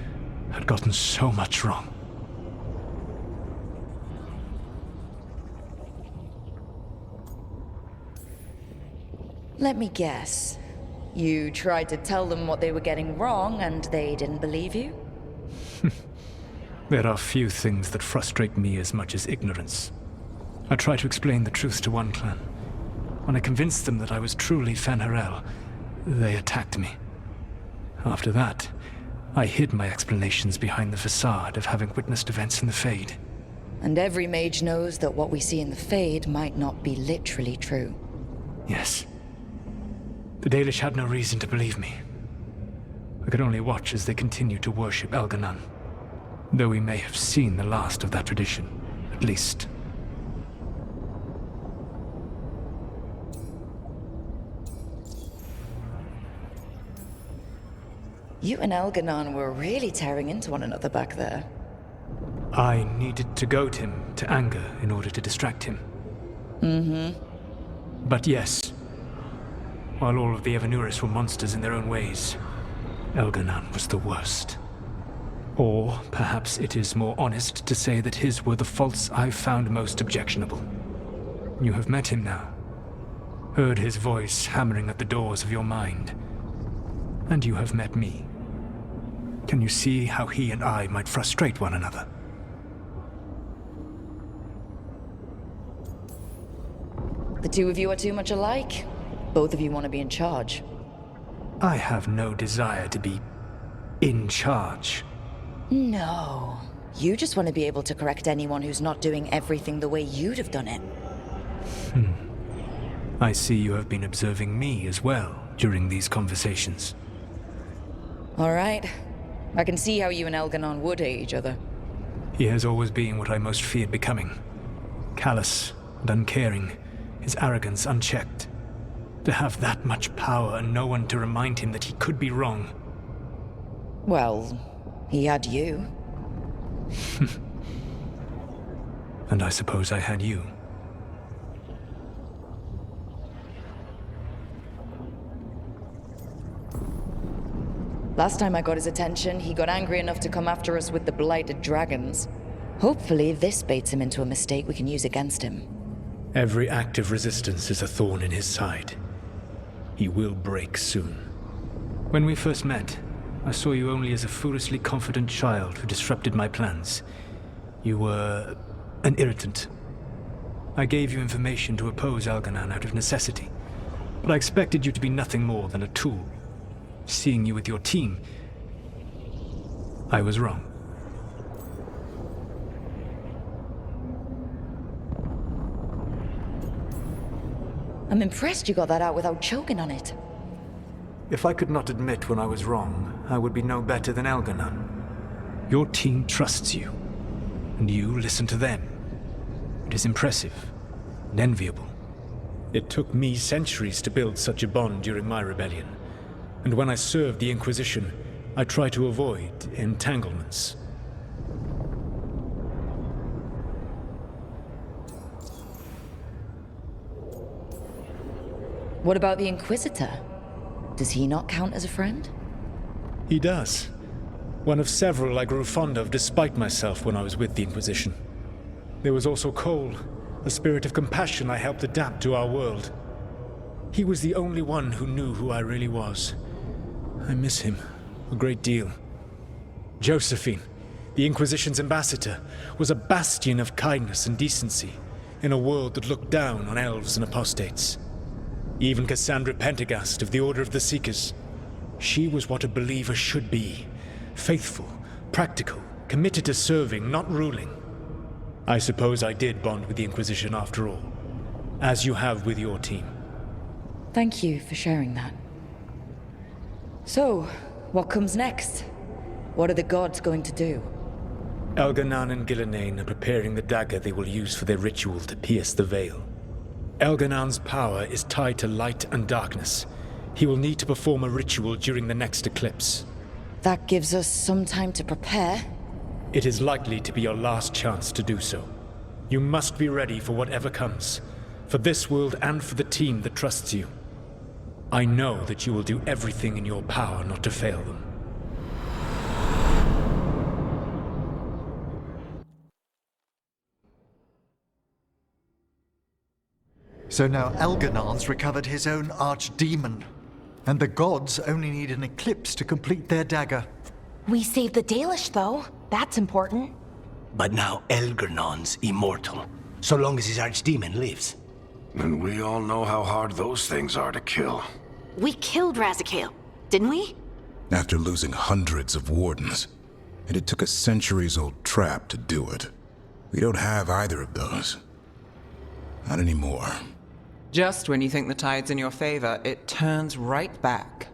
had gotten so much wrong. Let me guess. You tried to tell them what they were getting wrong, and they didn't believe you? There are few things that frustrate me as much as ignorance. I tried to explain the truth to one clan. When I convinced them that I was truly Fen'Harel, they attacked me. After that, I hid my explanations behind the facade of having witnessed events in the Fade. And every mage knows that what we see in the Fade might not be literally true. Yes. The Dalish had no reason to believe me. I could only watch as they continued to worship Elgar'nan, though we may have seen the last of that tradition, at least. You and Elgar'nan were really tearing into one another back there. I needed to goad him to anger in order to distract him. Mm-hmm. But yes, while all of the Venuris were monsters in their own ways, Elgar'nan was the worst. Or perhaps it is more honest to say that his were the faults I've found most objectionable. You have met him now, heard his voice hammering at the doors of your mind, and you have met me. Can you see how he and I might frustrate one another? The two of you are too much alike. Both of you want to be in charge. I have no desire to be in charge. No. You just want to be able to correct anyone who's not doing everything the way you'd have done it. I see you have been observing me as well during these conversations. All right. I can see how you and Elgar'nan would hate each other. He has always been what I most feared becoming. Callous and uncaring, his arrogance unchecked. To have that much power and no one to remind him that he could be wrong. Well, he had you. And I suppose I had you. Last time I got his attention, he got angry enough to come after us with the blighted dragons. Hopefully this baits him into a mistake we can use against him. Every act of resistance is a thorn in his side. He will break soon. When we first met, I saw you only as a foolishly confident child who disrupted my plans. You were an irritant. I gave you information to oppose Elgar'nan out of necessity, but I expected you to be nothing more than a tool. Seeing you with your team, I was wrong. I'm impressed you got that out without choking on it. If I could not admit when I was wrong, I would be no better than Elgar'nan. Your team trusts you, and you listen to them. It is impressive and enviable. It took me centuries to build such a bond during my rebellion, and when I served the Inquisition, I tried to avoid entanglements. What about the Inquisitor? Does he not count as a friend? He does. One of several I grew fond of despite myself when I was with the Inquisition. There was also Cole, a spirit of compassion I helped adapt to our world. He was the only one who knew who I really was. I miss him a great deal. Josephine, the Inquisition's ambassador, was a bastion of kindness and decency in a world that looked down on elves and apostates. Even Cassandra Pendergast of the Order of the Seekers. She was what a believer should be. Faithful, practical, committed to serving, not ruling. I suppose I did bond with the Inquisition after all, as you have with your team. Thank you for sharing that. So, what comes next? What are the gods going to do? Elgar'nan and Gillenane are preparing the dagger they will use for their ritual to pierce the veil. Elgar'nan's power is tied to light and darkness. He will need to perform a ritual during the next eclipse. That gives us some time to prepare. It is likely to be your last chance to do so. You must be ready for whatever comes, for this world and for the team that trusts you. I know that you will do everything in your power not to fail them. So now Elgar'nan's recovered his own archdemon, and the gods only need an eclipse to complete their dagger. We saved the Dalish, though. That's important. But now Elgar'nan's immortal, so long as his archdemon lives. And we all know how hard those things are to kill. We killed Razikale, didn't we? After losing hundreds of wardens, and it took a centuries-old trap to do it. We don't have either of those. Not anymore. Just when you think the tide's in your favor, it turns right back.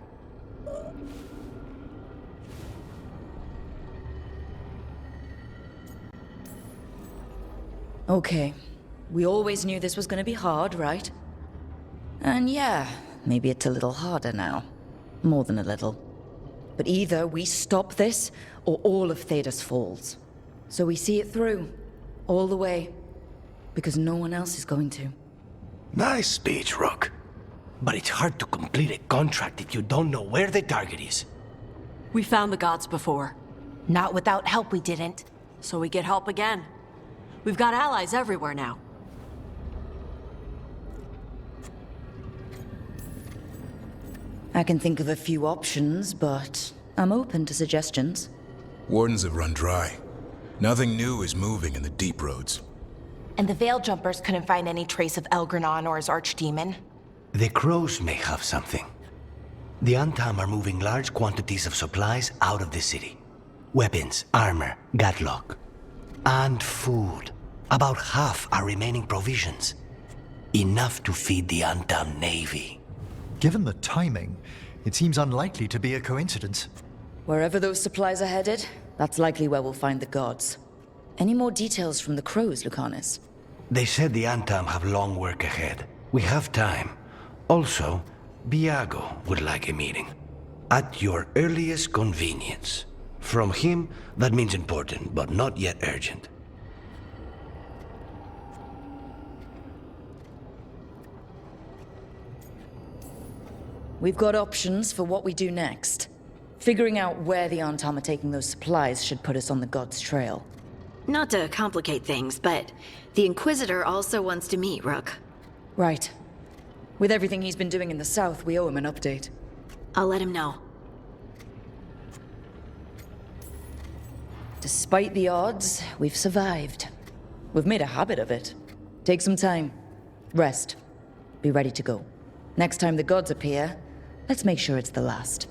Okay. We always knew this was going to be hard, right? And yeah, maybe it's a little harder now. More than a little. But either we stop this, or all of Thedas falls. So we see it through. All the way. Because no one else is going to. Nice speech, Rook. But it's hard to complete a contract if you don't know where the target is. We found the gods before. Not without help, we didn't. So we get help again. We've got allies everywhere now. I can think of a few options, but I'm open to suggestions. Wardens have run dry. Nothing new is moving in the deep roads. And the Veil Jumpers couldn't find any trace of Elgar'nan or his archdemon. The crows may have something. The Antam are moving large quantities of supplies out of the city. Weapons, armor, gatlock. And food. About half are remaining provisions. Enough to feed the Antam navy. Given the timing, it seems unlikely to be a coincidence. Wherever those supplies are headed, that's likely where we'll find the gods. Any more details from the crows, Lucanus? They said the Antam have long work ahead. We have time. Also, Biago would like a meeting. At your earliest convenience. From him, that means important, but not yet urgent. We've got options for what we do next. Figuring out where the Antam are taking those supplies should put us on the gods' trail. Not to complicate things, but the Inquisitor also wants to meet Rook. Right. With everything he's been doing in the south, we owe him an update. I'll let him know. Despite the odds, we've survived. We've made a habit of it. Take some time. Rest. Be ready to go. Next time the gods appear, let's make sure it's the last.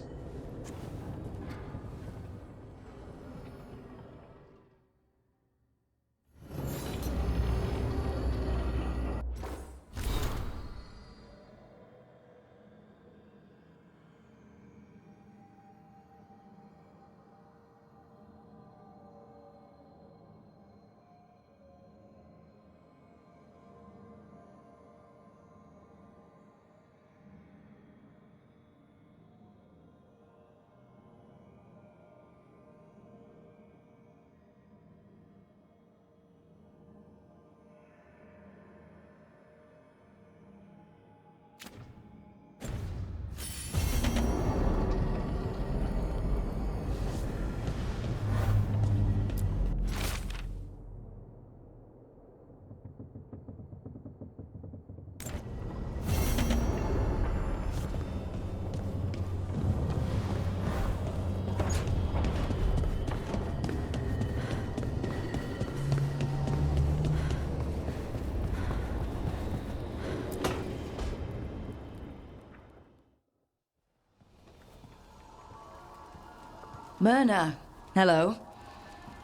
Myrna, hello.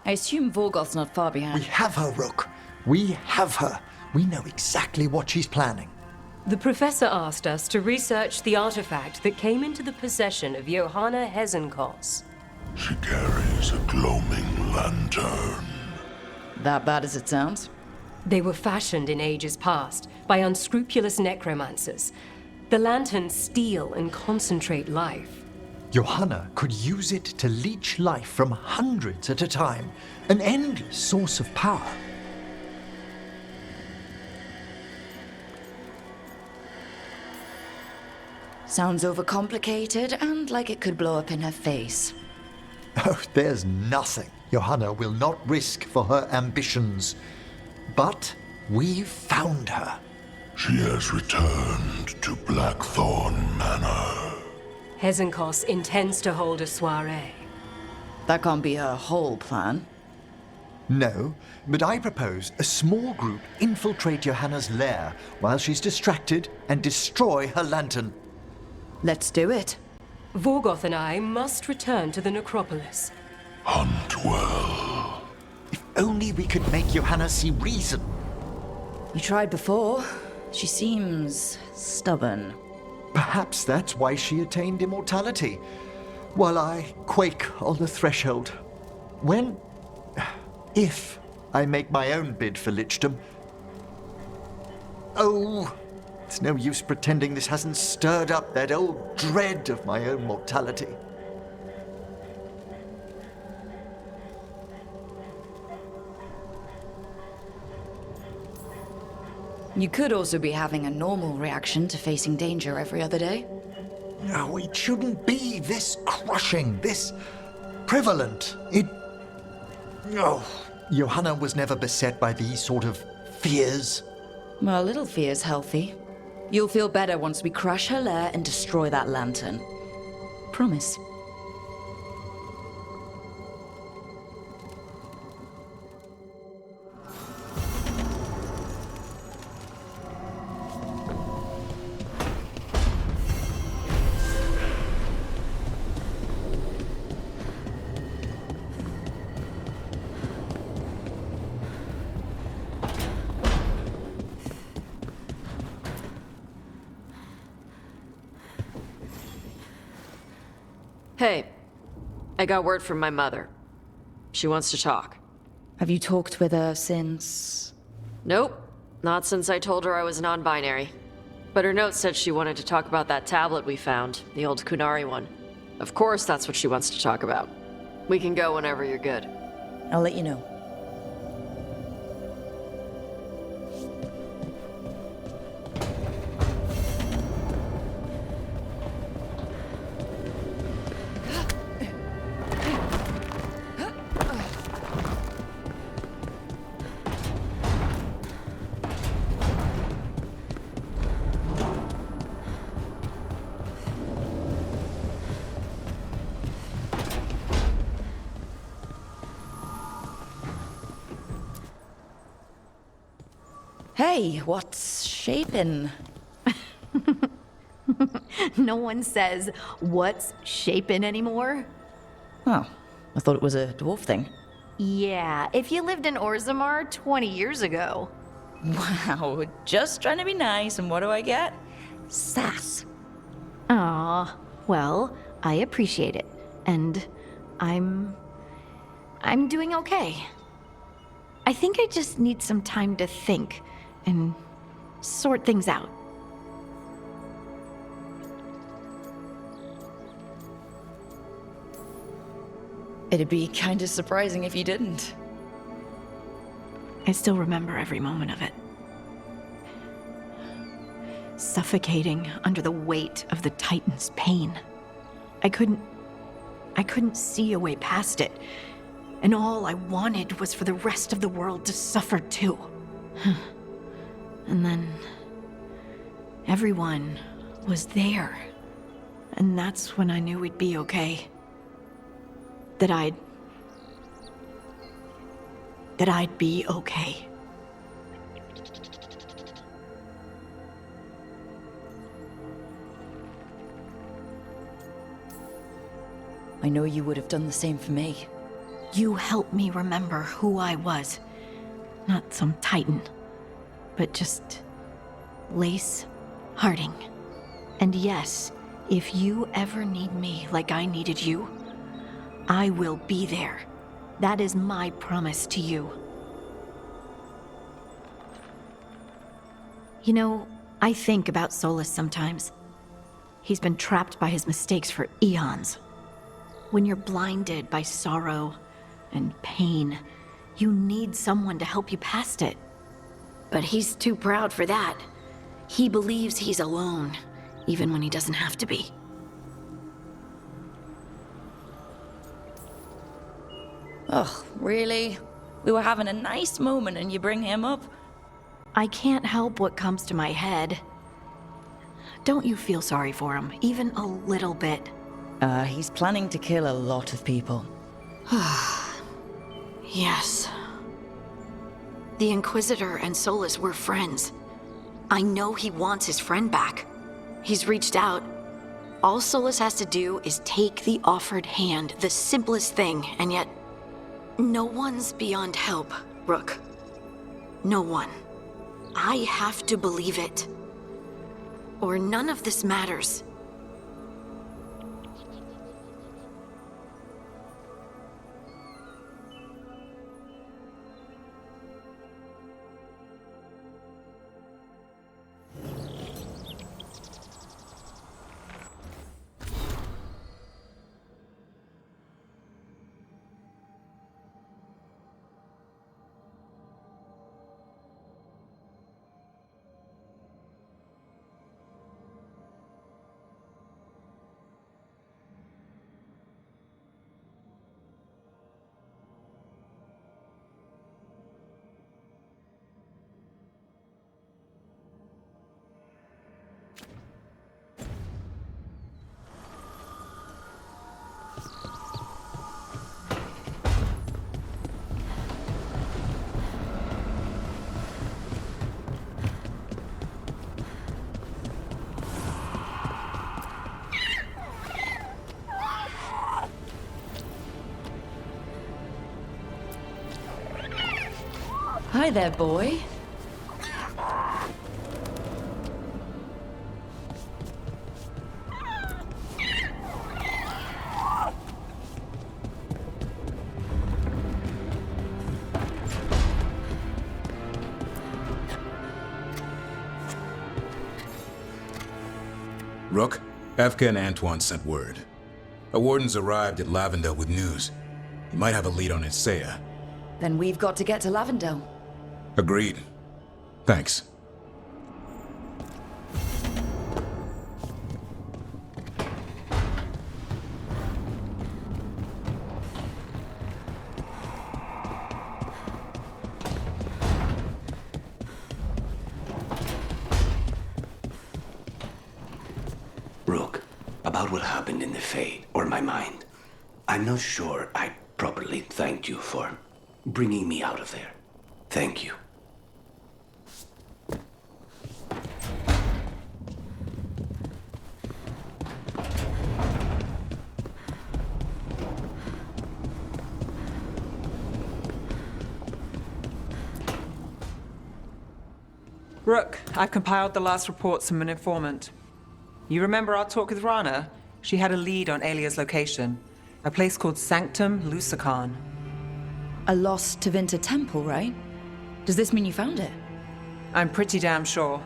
I assume Vorgoth's not far behind. We have her, Rook. We have her. We know exactly what she's planning. The professor asked us to research the artifact that came into the possession of Johanna Hezenkos. She carries a gloaming lantern. That bad as it sounds? They were fashioned in ages past by unscrupulous necromancers. The lanterns steal and concentrate life. Johanna could use it to leech life from hundreds at a time. An endless source of power. Sounds overcomplicated and like it could blow up in her face. Oh, there's nothing Johanna will not risk for her ambitions. But we've found her. She has returned to Blackthorn Manor. Hezenkos intends to hold a soiree. That can't be her whole plan. No, but I propose a small group infiltrate Johanna's lair while she's distracted and destroy her lantern. Let's do it. Vorgoth and I must return to the necropolis. Hunt well. If only we could make Johanna see reason. You tried before. She seems stubborn. Perhaps that's why she attained immortality, while I quake on the threshold. If I make my own bid for lichdom. Oh, it's no use pretending this hasn't stirred up that old dread of my own mortality. You could also be having a normal reaction to facing danger every other day. No, it shouldn't be this crushing, this prevalent. No. Johanna was never beset by these sort of fears. Well, a little fear's healthy. You'll feel better once we crush her lair and destroy that lantern. Promise. Hey, I got word from my mother. She wants to talk. Have you talked with her since? Nope, not since I told her I was non-binary. But her note said she wanted to talk about that tablet we found, the old Kunari one. Of course that's what she wants to talk about. We can go whenever you're good. I'll let you know. Hey, what's shaping? No one says, what's shaping anymore? Oh, I thought it was a dwarf thing. Yeah, if you lived in Orzammar 20 years ago. Wow, just trying to be nice, and what do I get? Sass. Aw, well, I appreciate it. And I'm doing okay. I think I just need some time to think and sort things out. It'd be kinda surprising if you didn't. I still remember every moment of it. Suffocating under the weight of the Titan's pain. I couldn't see a way past it. And all I wanted was for the rest of the world to suffer too. And then everyone was there. And that's when I knew we'd be okay. That I'd be okay. I know you would have done the same for me. You helped me remember who I was. Not some titan, but just Lace Harding. And yes, if you ever need me like I needed you, I will be there. That is my promise to you. You know, I think about Solus sometimes. He's been trapped by his mistakes for eons. When you're blinded by sorrow and pain, you need someone to help you past it. But he's too proud for that. He believes he's alone, even when he doesn't have to be. Ugh, really? We were having a nice moment and you bring him up? I can't help what comes to my head. Don't you feel sorry for him, even a little bit? He's planning to kill a lot of people. Yes. The Inquisitor and Solus were friends. I know he wants his friend back. He's reached out. All Solus has to do is take the offered hand, the simplest thing, and yet no one's beyond help, Rook. No one. I have to believe it. Or none of this matters. Hi there, boy. Rook, Evka and Antoine sent word. A warden's arrived at Lavendel with news. He might have a lead on Isaiah. Then we've got to get to Lavendel. Agreed. Thanks. Rook, about what happened in the Fade, or my mind. I'm not sure I properly thanked you for bringing me out of there. Thank you. Rook, I've compiled the last reports from an informant. You remember our talk with Rana? She had a lead on Alia's location. A place called Sanctum Lucican. A lost Tevinter temple, right? Does this mean you found it? I'm pretty damn sure.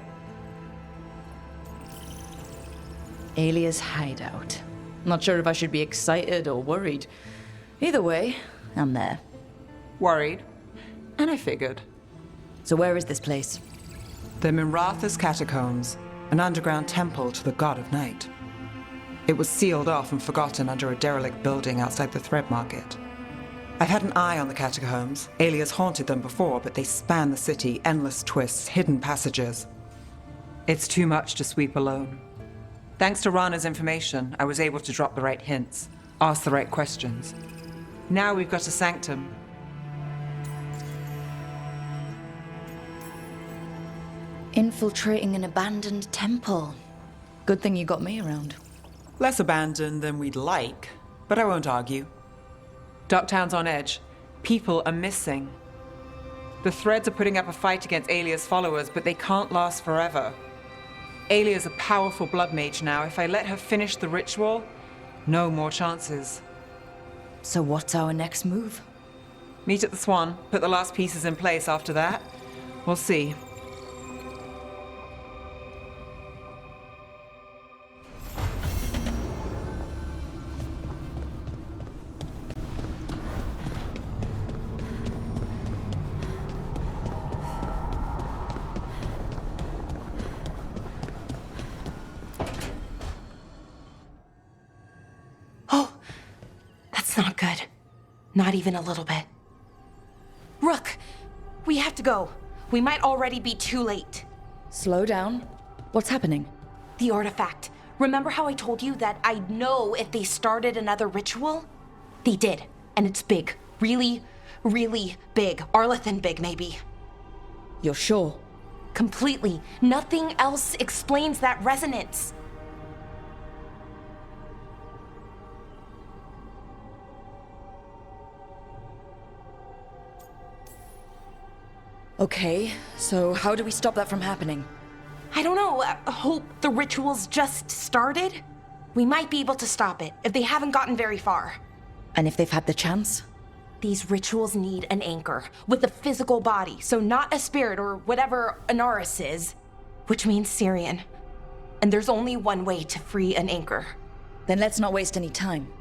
Alia's hideout. Not sure if I should be excited or worried. Either way, I'm there. Worried. And I figured. So where is this place? The Minratha's Catacombs, an underground temple to the god of night. It was sealed off and forgotten under a derelict building outside the Thread Market. I've had an eye on the catacombs. Alia's haunted them before, but they span the city, endless twists, hidden passages. It's too much to sweep alone. Thanks to Rana's information, I was able to drop the right hints, ask the right questions. Now we've got a sanctum. Infiltrating an abandoned temple. Good thing you got me around. Less abandoned than we'd like, but I won't argue. Docktown's on edge. People are missing. The Threads are putting up a fight against Alia's followers, but they can't last forever. Alia's a powerful blood mage now. If I let her finish the ritual, no more chances. So what's our next move? Meet at the Swan, put the last pieces in place after that. We'll see. Not good. Not even a little bit. Rook, we have to go. We might already be too late. Slow down. What's happening? The artifact. Remember how I told you that I'd know if they started another ritual? They did, and it's big. Really, really big. Arlethan big, maybe. You're sure? Completely. Nothing else explains that resonance. Okay, so how do we stop that from happening? I don't know. Hope the ritual's just started? We might be able to stop it if they haven't gotten very far. And if they've had the chance? These rituals need an anchor with a physical body, so not a spirit or whatever Anaris is, which means Syrian. And there's only one way to free an anchor. Then let's not waste any time.